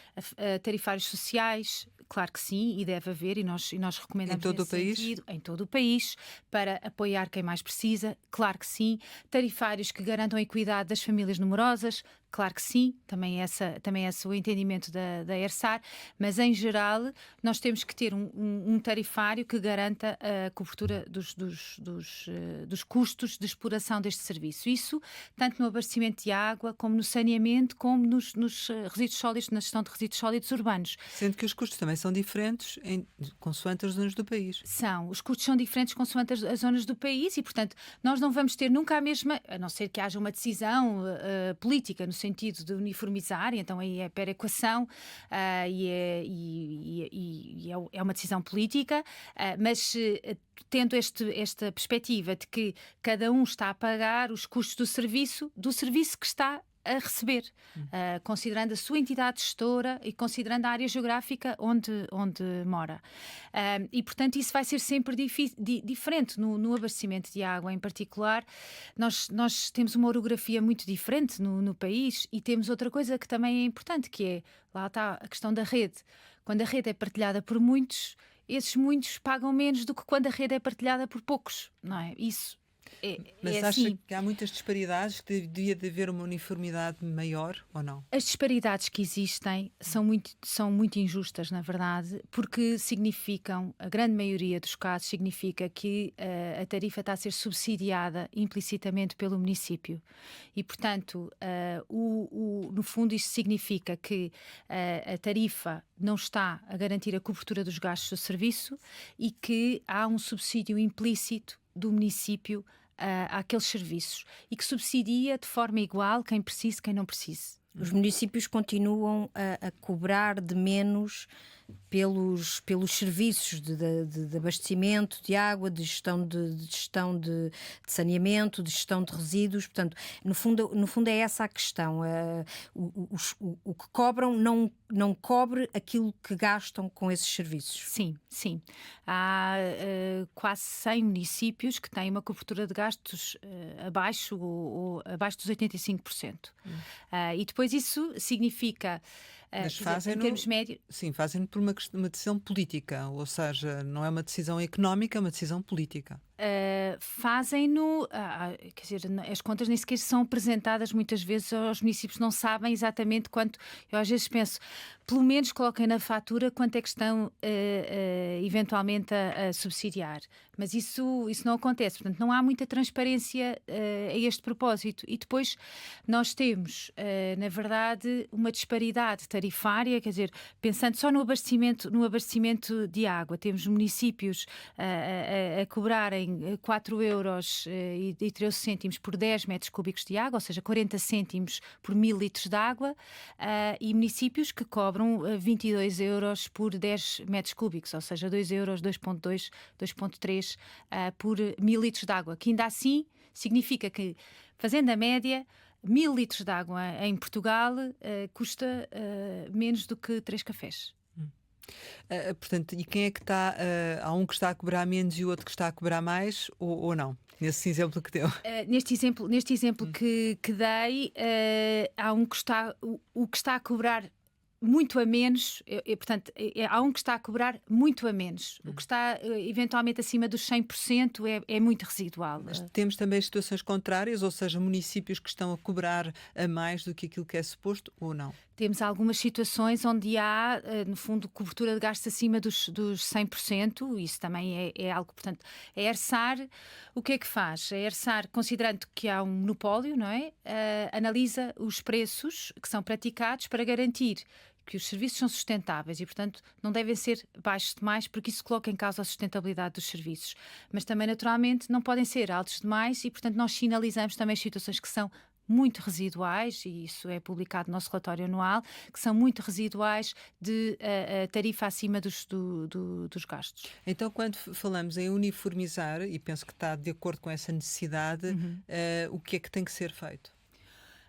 tarifários sociais, claro que sim, e deve haver, e nós recomendamos Em todo o nesse país? sentido, em todo o país, para apoiar quem mais precisa, claro que sim. Tarifários que garantam a equidade das famílias numerosas, claro que sim, também é esse o entendimento da ERSAR, mas em geral nós temos que ter um tarifário que garanta a cobertura dos custos de exploração deste serviço. Isso tanto no abastecimento de água, como no saneamento, como nos resíduos sólidos, na gestão de resíduos sólidos urbanos. Sendo que os custos também são diferentes consoante as zonas do país. Os custos são diferentes consoante as zonas do país e, portanto, nós não vamos ter nunca a mesma, a não ser que haja uma decisão política no sentido de uniformizar, e então aí é perequação é uma decisão política, mas tendo esta perspectiva de que cada um está a pagar os custos do serviço que está a receber, considerando a sua entidade gestora e considerando a área geográfica onde mora. E, portanto, isso vai ser sempre diferente no abastecimento de água em particular. Nós temos uma orografia muito diferente no país e temos outra coisa que também é importante, que é, lá está a questão da rede. Quando a rede é partilhada por muitos, esses muitos pagam menos do que quando a rede é partilhada por poucos, não é? Isso Mas acha assim. que há muitas disparidades, que devia de haver uma uniformidade maior ou não? As disparidades que existem são muito injustas, na verdade, porque significam, a grande maioria dos casos, significa que a tarifa está a ser subsidiada implicitamente pelo município. E, portanto, no fundo, isto significa que a tarifa não está a garantir a cobertura dos gastos do serviço e que há um subsídio implícito do município àqueles serviços e que subsidia de forma igual quem precise e quem não precise. Os municípios continuam a cobrar de menos pelos serviços de abastecimento de água, de gestão de saneamento, de gestão de resíduos. Portanto, no fundo é essa a questão. O que cobram não cobre aquilo que gastam com esses serviços. Sim. Há quase 100 municípios que têm uma cobertura de gastos abaixo dos 85%. E depois isso significa... Mas em termos médios. Sim, fazem por uma decisão política, ou seja, não é uma decisão económica, é uma decisão política. Fazem-no, quer dizer, as contas nem sequer são apresentadas muitas vezes aos municípios, não sabem exatamente quanto. Eu às vezes penso, pelo menos coloquem na fatura quanto é que estão eventualmente a subsidiar, mas isso não acontece, portanto não há muita transparência a este propósito. E depois nós temos, na verdade, uma disparidade tarifária, quer dizer, pensando só no abastecimento de água, temos municípios a cobrarem 4 euros e 13 cêntimos por 10 metros cúbicos de água, ou seja, 40 cêntimos por 1000 litros de água, e municípios que cobram 22 euros por 10 metros cúbicos, ou seja, 2 euros, 2,2, 2,3 por 1000 litros de água, que ainda assim significa que, fazendo a média, 1000 litros de água em Portugal custa menos do que 3 cafés. Portanto, e quem é que está? Há um que está a cobrar menos e o outro que está a cobrar mais, ou não? Nesse exemplo que deu. Neste exemplo que dei, há um que o que está a cobrar muito a menos, portanto, há um que está a cobrar muito a menos. O que está eventualmente acima dos 100% é muito residual. Mas temos também situações contrárias, ou seja, municípios que estão a cobrar a mais do que aquilo que é suposto, ou não? Temos algumas situações onde há, no fundo, cobertura de gastos acima dos 100%, isso também é algo, portanto, a ERSAR, o que é que faz? A ERSAR, considerando que há um monopólio, não é? Analisa os preços que são praticados para garantir que os serviços são sustentáveis e, portanto, não devem ser baixos demais, porque isso coloca em causa a sustentabilidade dos serviços. Mas também, naturalmente, não podem ser altos demais e, portanto, nós sinalizamos também as situações que são muito residuais, e isso é publicado no nosso relatório anual, que são muito residuais de tarifa acima dos gastos. Então, quando falamos em uniformizar, e penso que está de acordo com essa necessidade, o que é que tem que ser feito?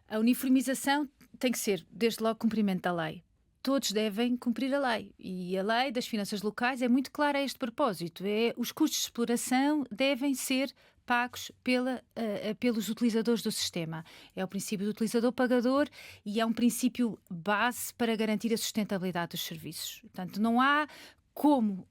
A uniformização tem que ser, desde logo, cumprimento da lei. Todos devem cumprir a lei. E a lei das finanças locais é muito clara a este propósito. Os custos de exploração devem ser pagos pelos utilizadores do sistema. É o princípio do utilizador-pagador e é um princípio base para garantir a sustentabilidade dos serviços. Portanto, não há como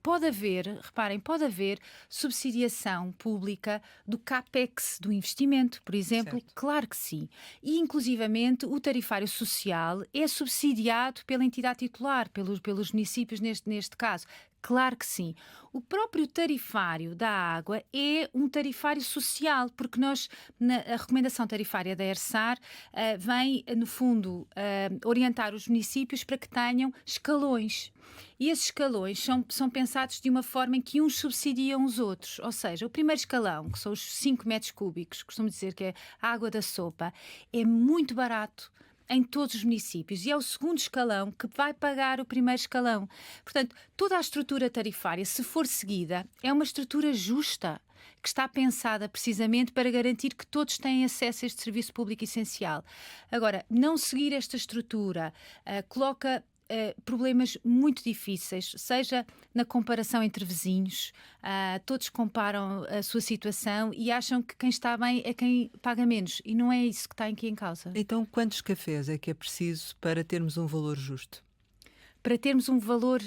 pode haver, reparem, pode haver subsidiação pública do CAPEX, do investimento, por exemplo, Certo. claro que sim. E, inclusivamente, o tarifário social é subsidiado pela entidade titular, pelos municípios neste caso. Claro que sim. O próprio tarifário da água é um tarifário social, porque a recomendação tarifária da ERSAR vem, no fundo, orientar os municípios para que tenham escalões. E esses escalões são pensados de uma forma em que uns subsidiam os outros. Ou seja, o primeiro escalão, que são os 5 metros cúbicos, costumo dizer que é a água da sopa, é muito barato em todos os municípios, e é o segundo escalão que vai pagar o primeiro escalão. Portanto, toda a estrutura tarifária, se for seguida, é uma estrutura justa, que está pensada precisamente para garantir que todos têm acesso a este serviço público essencial. Agora, não seguir esta estrutura coloca problemas muito difíceis, seja na comparação entre vizinhos, todos comparam a sua situação e acham que quem está bem é quem paga menos, e não é isso que está aqui em causa. Então, quantos cafés é que é preciso para termos um valor justo? Para termos um valor,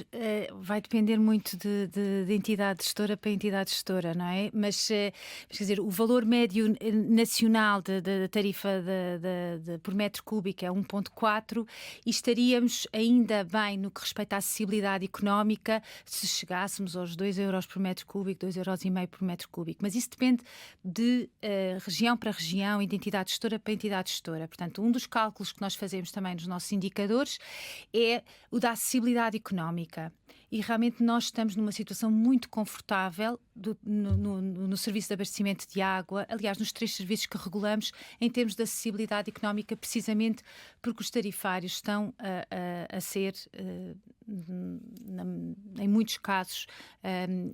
vai depender muito de entidade gestora para entidade gestora, não é? Mas quer dizer, o valor médio nacional da tarifa por metro cúbico é 1,4 e estaríamos ainda bem no que respeita à acessibilidade económica se chegássemos aos 2 euros por metro cúbico, 2,5 euros por metro cúbico. Mas isso depende de região para região e de entidade gestora para entidade gestora. Portanto, um dos cálculos que nós fazemos também nos nossos indicadores é o da acessibilidade económica, e realmente nós estamos numa situação muito confortável no serviço de abastecimento de água, aliás, nos 3 serviços que regulamos em termos de acessibilidade económica, precisamente porque os tarifários estão a ser, em muitos casos,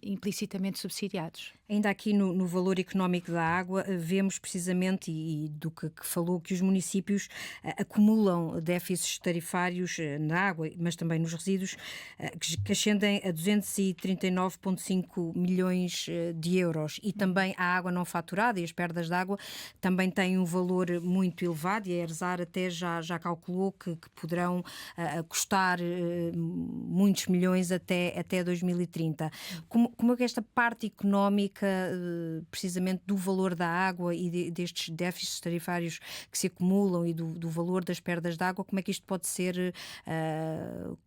implicitamente subsidiados. Ainda aqui no valor económico da água, vemos precisamente, e do que falou, que os municípios acumulam déficits tarifários na água, mas também nos resíduos, que ascendem a 239,5 milhões de euros. E também a água não faturada e as perdas de água também têm um valor muito elevado, e a ERSAR até já calculou que poderão custar muitos milhões até 2030. Como é que esta parte económica, precisamente do valor da água e destes déficits tarifários que se acumulam e do valor das perdas de água, como é que isto pode ser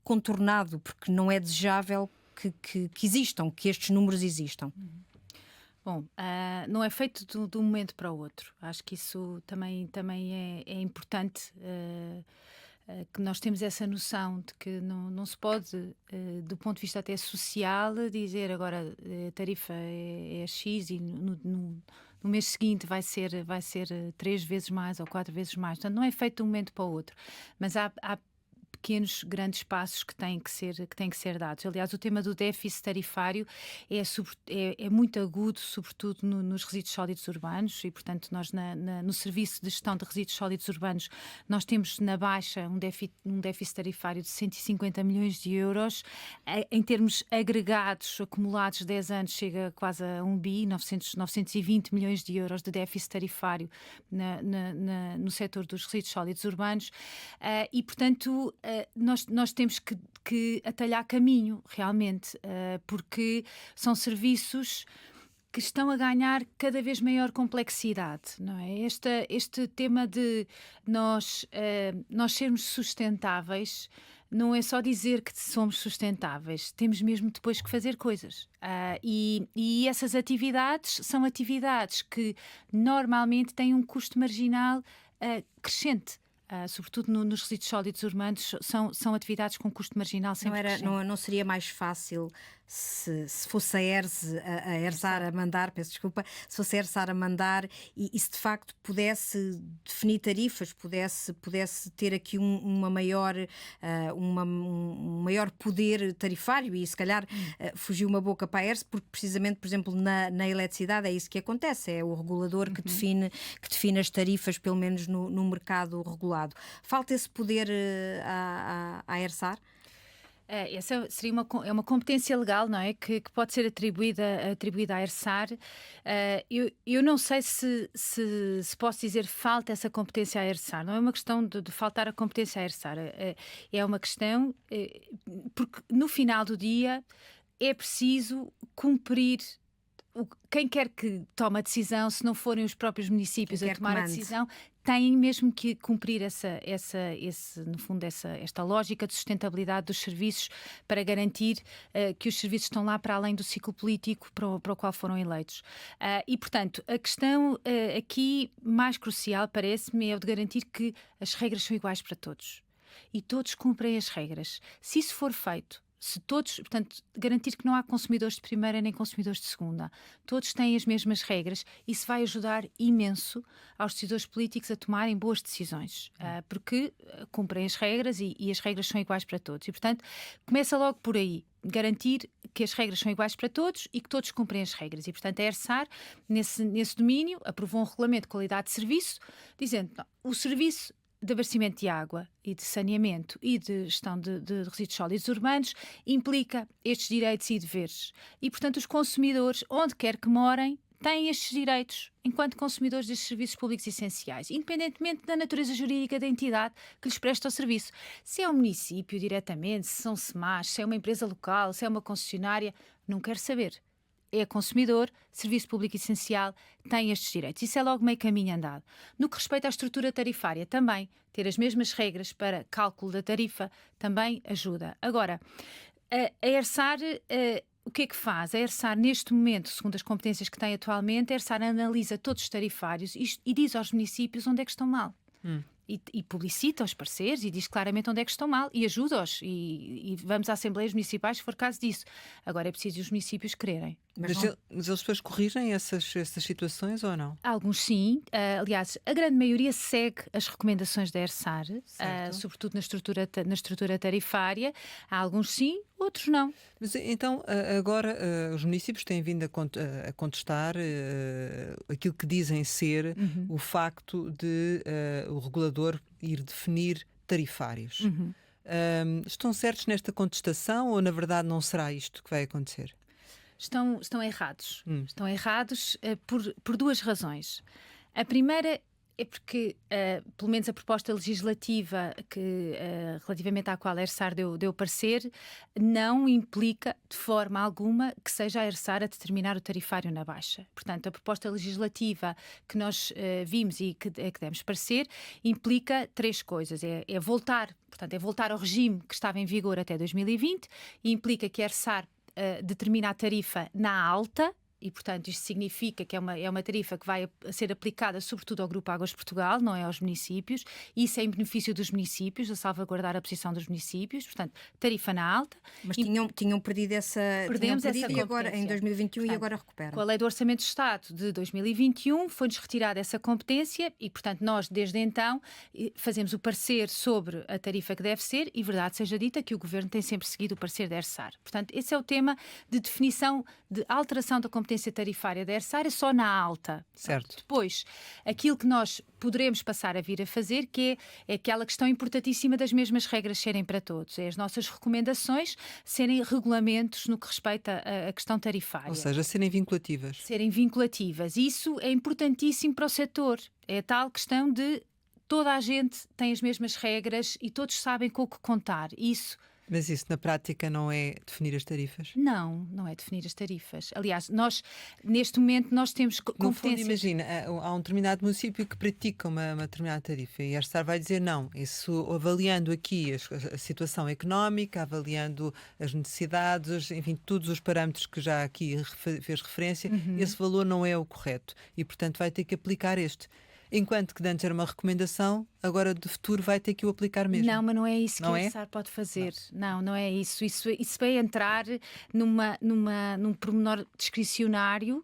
contornado? Porque não é desejável que existam, que estes números existam. Bom, não é feito de um momento para o outro. Acho que isso também é importante, que nós temos essa noção de que não se pode, do ponto de vista até social, dizer agora a tarifa é X e no mês seguinte vai ser 3 vezes mais ou 4 vezes mais. Portanto, não é feito de um momento para o outro. Mas há pequenos, grandes passos que têm que ser dados. Aliás, o tema do déficit tarifário é muito agudo, sobretudo nos resíduos sólidos urbanos, e, portanto, nós no Serviço de Gestão de Resíduos Sólidos Urbanos, nós temos na Baixa um déficit tarifário de 150 milhões de euros. Em termos agregados, acumulados 10 anos, chega quase a 1 bi, 920 milhões de euros de déficit tarifário no setor dos resíduos sólidos urbanos, e, portanto, nós temos que atalhar caminho, realmente, porque são serviços que estão a ganhar cada vez maior complexidade, não é? Este tema de nós sermos sustentáveis não é só dizer que somos sustentáveis, temos mesmo depois que fazer coisas. E essas atividades são atividades que normalmente têm um custo marginal crescente. Sobretudo nos resíduos sólidos urbanos, são atividades com custo marginal sempre crescente. Não seria mais fácil se fosse a ERSE, a ERSAR a mandar, peço desculpa, se fosse a ERSAR a mandar e se de facto pudesse definir tarifas, pudesse ter aqui um maior poder tarifário e se calhar fugiu uma boca para a ERSE, porque precisamente, por exemplo, na eletricidade é isso que acontece, é o regulador que define as tarifas, pelo menos no mercado regulado. Falta esse poder à ERSAR? Essa seria uma competência legal, não é? Que pode ser atribuída à ERSAR. Eu não sei se posso dizer falta essa competência à ERSAR. Não é uma questão de faltar a competência à ERSAR. É uma questão porque no final do dia é preciso cumprir. Quem quer que tome a decisão, se não forem os próprios municípios a tomar a decisão, têm mesmo que cumprir no fundo, esta lógica de sustentabilidade dos serviços para garantir que os serviços estão lá para além do ciclo político para o qual foram eleitos. E, portanto, a questão aqui mais crucial, parece-me, é o de garantir que as regras são iguais para todos. E todos cumprem as regras. Se isso for feito, se todos, portanto, garantir que não há consumidores de primeira nem consumidores de segunda, todos têm as mesmas regras, isso vai ajudar imenso aos decisores políticos a tomarem boas decisões, porque cumprem as regras e as regras são iguais para todos. E, portanto, começa logo por aí, garantir que as regras são iguais para todos e que todos cumprem as regras. E, portanto, a ERSAR, nesse domínio, aprovou um regulamento de qualidade de serviço, dizendo que o serviço de abastecimento de água e de saneamento e de gestão de resíduos sólidos urbanos implica estes direitos e deveres. E, portanto, os consumidores, onde quer que morem, têm estes direitos enquanto consumidores destes serviços públicos essenciais, independentemente da natureza jurídica da entidade que lhes presta o serviço. Se é um município diretamente, se são SEMAS, se é uma empresa local, se é uma concessionária, não quero saber. É consumidor, serviço público essencial, tem estes direitos. Isso é logo meio caminho andado. No que respeita à estrutura tarifária, também ter as mesmas regras para cálculo da tarifa também ajuda. Agora, a ERSAR, o que é que faz? A ERSAR, neste momento, segundo as competências que tem atualmente, a ERSAR analisa todos os tarifários e diz aos municípios onde é que estão mal. E publicita os parceiros e diz claramente onde é que estão mal e ajuda-os e vamos a assembleias municipais se for caso disso. Agora é preciso os municípios quererem. Mas eles depois corrigem essas situações ou não? Alguns sim. Aliás, a grande maioria segue as recomendações da ERSAR, sobretudo na estrutura tarifária. Há alguns sim, outros não. Mas então, agora, os municípios têm vindo a contestar aquilo que dizem ser o facto de o regulador ir definir tarifários. Estão certos nesta contestação ou, na verdade, não será isto que vai acontecer? Estão errados. Estão errados por duas razões. A primeira é porque, pelo menos a proposta legislativa relativamente à qual a ERSAR deu parecer, não implica de forma alguma que seja a ERSAR a determinar o tarifário na baixa. Portanto, a proposta legislativa que nós vimos e que demos parecer implica três coisas. É voltar ao regime que estava em vigor até 2020 e implica que a ERSAR determina a tarifa na alta. E, portanto, isto significa que é uma tarifa que vai ser aplicada sobretudo ao Grupo Águas Portugal, não é aos municípios, e isso é em benefício dos municípios, a salvaguardar a posição dos municípios, portanto, tarifa na alta. Mas tinham perdido essa e agora, em 2021, portanto, e agora recuperam. Com a Lei do Orçamento do Estado de 2021 foi-nos retirada essa competência e, portanto, nós, desde então, fazemos o parecer sobre a tarifa que deve ser e, verdade seja dita, que o Governo tem sempre seguido o parecer da ERSAR. Portanto, esse é o tema de definição, de alteração da competência tarifária da ERSAR, é só na alta. Certo. Depois, aquilo que nós poderemos passar a vir a fazer, que é aquela questão importantíssima das mesmas regras serem para todos. É as nossas recomendações serem regulamentos no que respeita à questão tarifária. Ou seja, serem vinculativas. Serem vinculativas. Isso é importantíssimo para o setor. É a tal questão de toda a gente tem as mesmas regras e todos sabem com o que contar. Mas isso na prática não é definir as tarifas? Não é definir as tarifas. Aliás, neste momento nós temos competências... No fundo, imagina, há um determinado município que pratica uma determinada tarifa e a ERSAR vai dizer não. Isso, avaliando aqui a situação económica, avaliando as necessidades, enfim, todos os parâmetros que já aqui fez referência, esse valor não é o correto e, portanto, vai ter que aplicar este. Enquanto que de antes era uma recomendação, agora de futuro vai ter que o aplicar mesmo. Não, mas não é isso que Não a é? ERSAR pode fazer. Não, não é isso. Isso vai entrar num pormenor discricionário,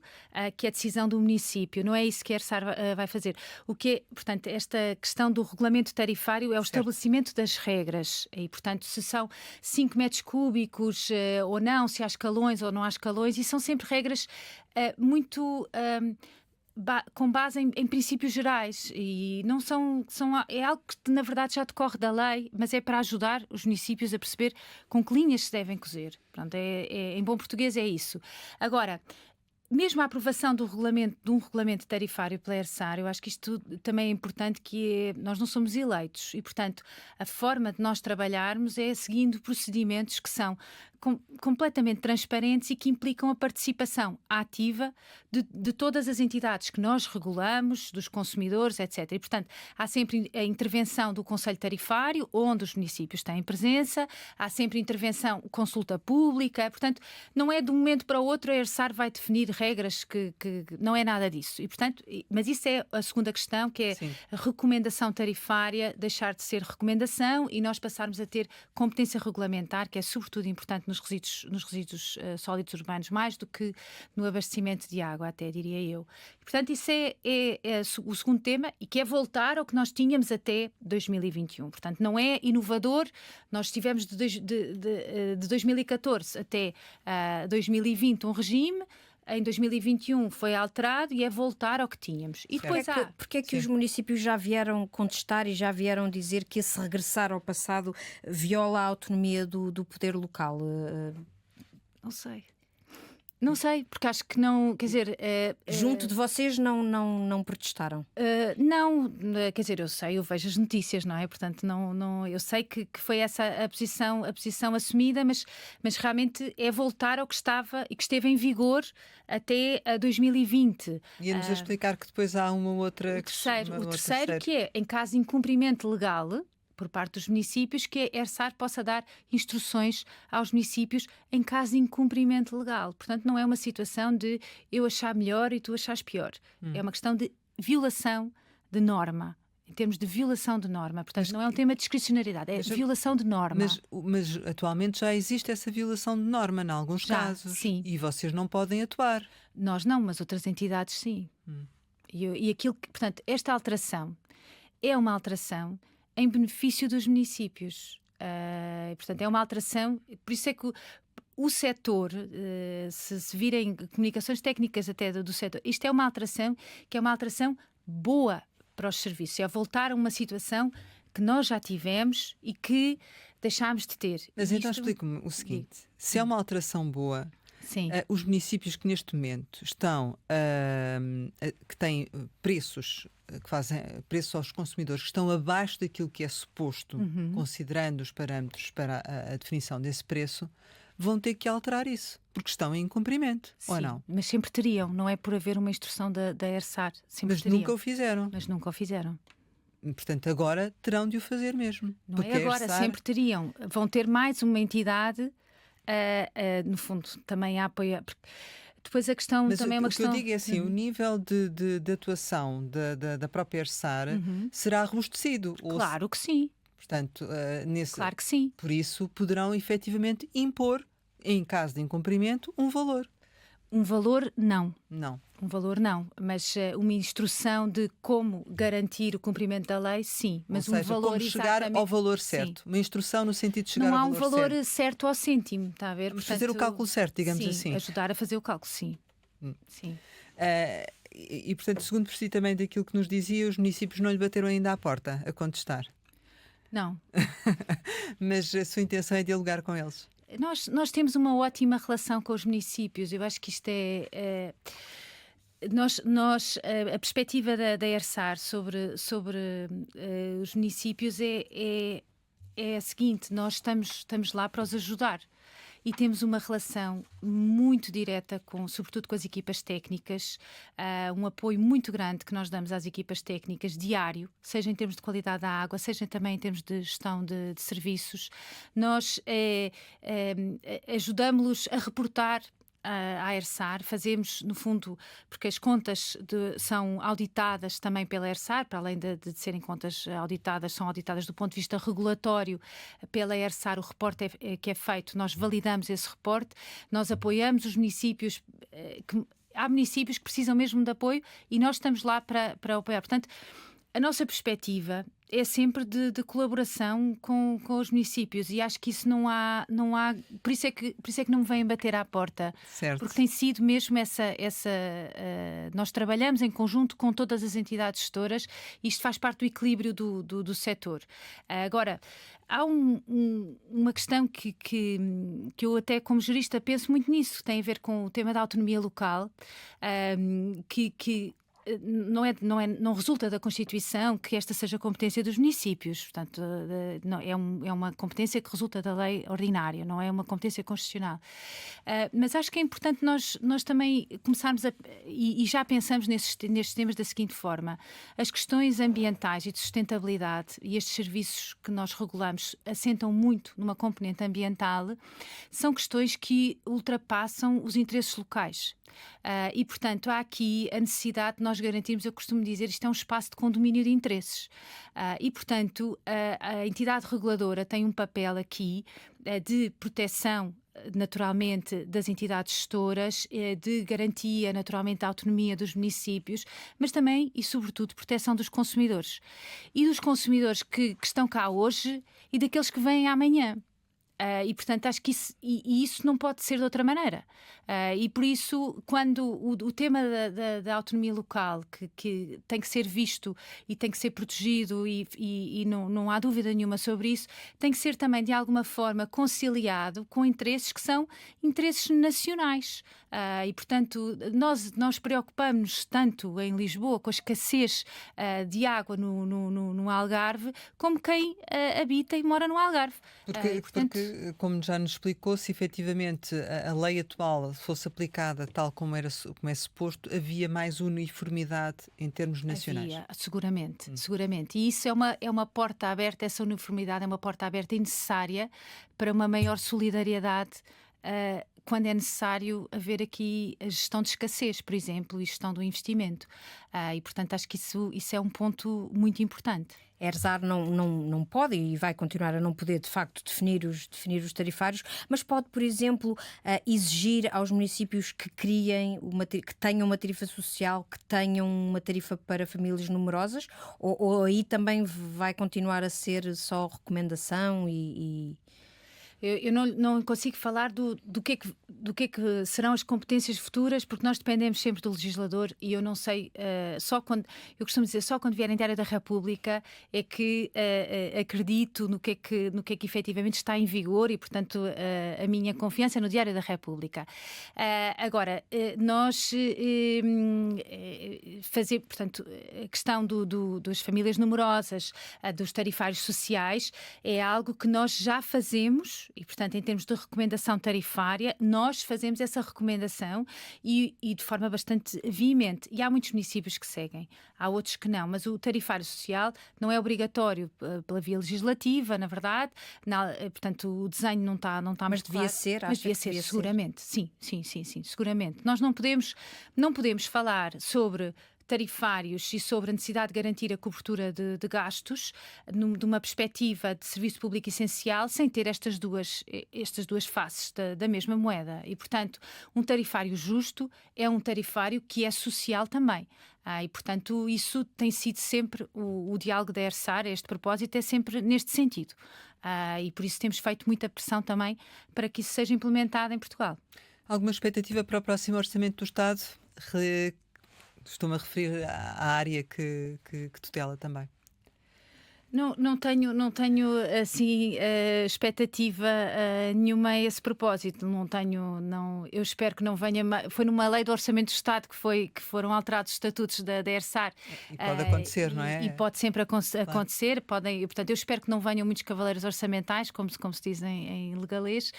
que é a decisão do município. Não é isso que a ERSAR vai fazer. O que é, portanto, esta questão do regulamento tarifário é o estabelecimento das regras. E, portanto, se são 5 metros cúbicos ou não, se há escalões ou não há escalões, e são sempre regras muito... com base em princípios gerais, e não é algo que na verdade já decorre da lei, mas é para ajudar os municípios a perceber com que linhas se devem cozer. Pronto, em bom português é isso. Agora, mesmo a aprovação de um regulamento tarifário pela ERSAR, eu acho que isto também é importante, nós não somos eleitos e, portanto, a forma de nós trabalharmos é seguindo procedimentos que são completamente transparentes e que implicam a participação ativa de todas as entidades que nós regulamos, dos consumidores, etc. E, portanto, há sempre a intervenção do Conselho Tarifário, onde os municípios têm presença, há sempre intervenção, consulta pública, portanto, não é de um momento para o outro a ERSAR vai definir regras que não é nada disso. E, portanto, mas isso é a segunda questão, que é Sim. a recomendação tarifária deixar de ser recomendação e nós passarmos a ter competência regulamentar, que é sobretudo importante nos resíduos sólidos urbanos, mais do que no abastecimento de água, até diria eu. Portanto, isso é o segundo tema, e que é voltar ao que nós tínhamos até 2021. Portanto, não é inovador. Nós tivemos de 2014 até 2020 um regime. Em 2021 foi alterado e é voltar ao que tínhamos. E depois Porque é que os municípios já vieram contestar e já vieram dizer que esse regressar ao passado viola a autonomia do poder local? Não sei. Não sei, porque acho que não, quer dizer... Junto de vocês não protestaram? Não, quer dizer, eu vejo as notícias, não é? Portanto, eu sei que foi essa a posição assumida, mas realmente é voltar ao que estava e que esteve em vigor até 2020. Ia-nos a explicar que depois há uma outra... O terceiro que é, em caso de incumprimento legal por parte dos municípios, que a ERSAR possa dar instruções aos municípios em caso de incumprimento legal. Portanto, não é uma situação de eu achar melhor e tu achares pior. É uma questão de violação de norma. Em termos de violação de norma. Portanto, não é um tema de discricionariedade, é violação de norma. Mas atualmente já existe essa violação de norma, em alguns casos. Sim. E vocês não podem atuar. Nós não, mas outras entidades sim. E aquilo que, portanto, esta alteração é uma alteração em benefício dos municípios. Portanto, é uma alteração, por isso é que o setor, se virem comunicações técnicas até do setor, isto é uma alteração que é uma alteração boa para os serviços. É voltar a uma situação que nós já tivemos e que deixámos de ter. Mas então explique-me o seguinte, se é uma alteração boa... Sim. Os municípios que neste momento estão, que têm preços, que fazem preços aos consumidores que estão abaixo daquilo que é suposto, considerando os parâmetros para a definição desse preço, vão ter que alterar isso, porque estão em incumprimento, ou não? Mas sempre teriam, não é por haver uma instrução da ERSAR. Mas teriam. nunca o fizeram. Mas nunca o fizeram. Portanto, agora terão de o fazer mesmo. Não é agora, sempre teriam. Vão ter mais uma entidade... no fundo, também a apoiar. Depois a questão mas também é uma questão. O que eu digo é assim: o nível de atuação da própria ERSAR será robustecido. Claro que sim. Portanto, Claro que sim. Por isso, poderão efetivamente impor, em caso de incumprimento, um valor. Um valor, não. Não. Um valor, não. Mas uma instrução de como garantir o cumprimento da lei, sim. Mas ou seja, um valor como chegar ao valor certo. Sim. Uma instrução no sentido de chegar não ao há um valor certo ao cêntimo, está a ver? Vamos fazer o cálculo certo, digamos sim, assim. Ajudar a fazer o cálculo, sim. Sim. E, portanto, segundo percebi também daquilo que nos dizia, os municípios não lhe bateram ainda à porta a contestar. Não. Mas a sua intenção é dialogar com eles? Nós temos uma ótima relação com os municípios. Eu acho que isto a perspectiva da ERSAR sobre os municípios é a seguinte: nós estamos lá para os ajudar. E temos uma relação muito direta, sobretudo com as equipas técnicas, um apoio muito grande que nós damos às equipas técnicas diário, seja em termos de qualidade da água, seja também em termos de gestão de serviços. Nós ajudamos-los a reportar à ERSAR, fazemos, no fundo, porque as contas são auditadas também pela ERSAR, para além de serem contas auditadas, são auditadas do ponto de vista regulatório pela ERSAR, o reporte que é feito, nós validamos esse reporte, nós apoiamos os municípios, há municípios que precisam mesmo de apoio e nós estamos lá para apoiar. Portanto, a nossa perspectiva é sempre de colaboração com os municípios e acho que isso não há por isso é que não me vêm bater à porta, Certo. porque tem sido mesmo nós trabalhamos em conjunto com todas as entidades gestoras e isto faz parte do equilíbrio do setor. Agora, há uma questão que eu até como jurista penso muito nisso, que tem a ver com o tema da autonomia local, que não resulta da Constituição que esta seja competência dos municípios, portanto é uma competência que resulta da lei ordinária, não é uma competência constitucional. Mas acho que é importante nós também começarmos e já pensamos nestes temas da seguinte forma: as questões ambientais e de sustentabilidade e estes serviços que nós regulamos assentam muito numa componente ambiental, são questões que ultrapassam os interesses locais. E, portanto, há aqui a necessidade de nós garantirmos, eu costumo dizer, isto é um espaço de condomínio de interesses. E, portanto, a entidade reguladora tem um papel aqui de proteção, naturalmente, das entidades gestoras, de garantia, naturalmente, da autonomia dos municípios, mas também e, sobretudo, proteção dos consumidores. E dos consumidores que estão cá hoje e daqueles que vêm amanhã. E, portanto, acho que isso não pode ser de outra maneira. E, por isso, quando o tema da autonomia local, que tem que ser visto e tem que ser protegido, e não há dúvida nenhuma sobre isso, tem que ser também, de alguma forma, conciliado com interesses que são interesses nacionais. E, portanto, nós preocupamos-nos tanto em Lisboa com a escassez de água no Algarve, como quem habita e mora no Algarve. Porque, como já nos explicou, se efetivamente a lei atual fosse aplicada tal como é suposto, havia mais uniformidade em termos nacionais. Havia, seguramente. E isso é uma porta aberta, essa uniformidade é uma porta aberta e necessária para uma maior solidariedade quando é necessário haver aqui a gestão de escassez, por exemplo, e gestão do investimento. E, portanto, acho que isso é um ponto muito importante. A ERSAR não pode e vai continuar a não poder, de facto, definir os tarifários, mas pode, por exemplo, exigir aos municípios que que tenham uma tarifa social, que tenham uma tarifa para famílias numerosas, ou aí também vai continuar a ser só recomendação e... Eu não consigo falar do que é que serão as competências futuras, porque nós dependemos sempre do legislador e eu não sei, eu costumo dizer, só quando vierem da área da República é que acredito no que é que efetivamente está em vigor e, portanto, a minha confiança é no Diário da República. Agora, nós fazer, portanto, a questão das famílias numerosas, dos tarifários sociais, é algo que nós já fazemos. E, portanto, em termos de recomendação tarifária, nós fazemos essa recomendação e de forma bastante veemente. E há muitos municípios que seguem, há outros que não. Mas o tarifário social não é obrigatório pela via legislativa, na verdade. Portanto, o desenho não está Mas muito claro. Mas devia ser, seguramente. Sim, seguramente. Nós não podemos falar sobre tarifários e sobre a necessidade de garantir a cobertura de gastos de uma perspectiva de serviço público essencial sem ter estas duas faces da mesma moeda. E, portanto, um tarifário justo é um tarifário que é social também. E, portanto, isso tem sido sempre o diálogo da ERSAR, a este propósito, é sempre neste sentido. E por isso temos feito muita pressão também para que isso seja implementado em Portugal. Alguma expectativa para o próximo Orçamento do Estado? Estou-me a referir à área que tutela também. Não tenho assim expectativa nenhuma a esse propósito. Eu espero que não venha. Foi numa lei do Orçamento do Estado que foram alterados os estatutos da ERSAR. E pode acontecer, não é? E pode sempre acontecer. Portanto, eu espero que não venham muitos cavaleiros orçamentais, como se diz em legalês.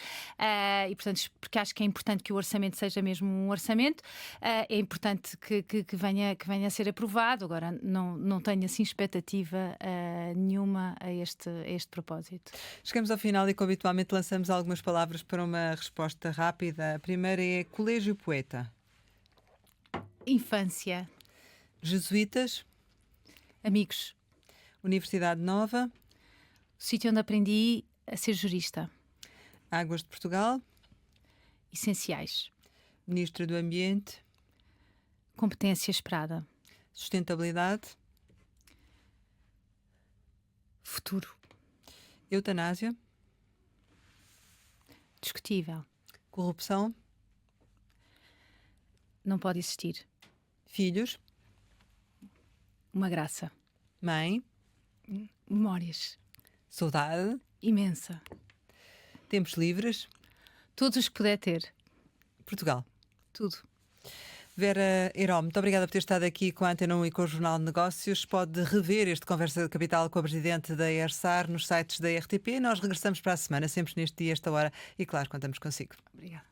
E, portanto, porque acho que é importante que o orçamento seja mesmo um orçamento. É importante que venha a ser aprovado. Agora, não tenho assim expectativa nenhuma nenhuma a este propósito. Chegamos ao final e, como habitualmente, lançamos algumas palavras para uma resposta rápida. A primeira é colégio poeta. Infância. Jesuítas. Amigos. Universidade Nova. O sítio onde aprendi a ser jurista. Águas de Portugal. Essenciais. Ministra do Ambiente. Competência esperada. Sustentabilidade. Futuro. Eutanásia. Discutível. Corrupção. Não pode existir. Filhos. Uma graça. Mãe. Memórias. Saudade. Imensa. Tempos livres. Todos os que puder ter. Portugal. Tudo. Vera Herói, muito obrigada por ter estado aqui com a Antena 1 e com o Jornal de Negócios. Pode rever este Conversa de Capital com a Presidente da ERSAR nos sites da RTP. Nós regressamos para a semana, sempre neste dia, esta hora. E claro, contamos consigo. Obrigada.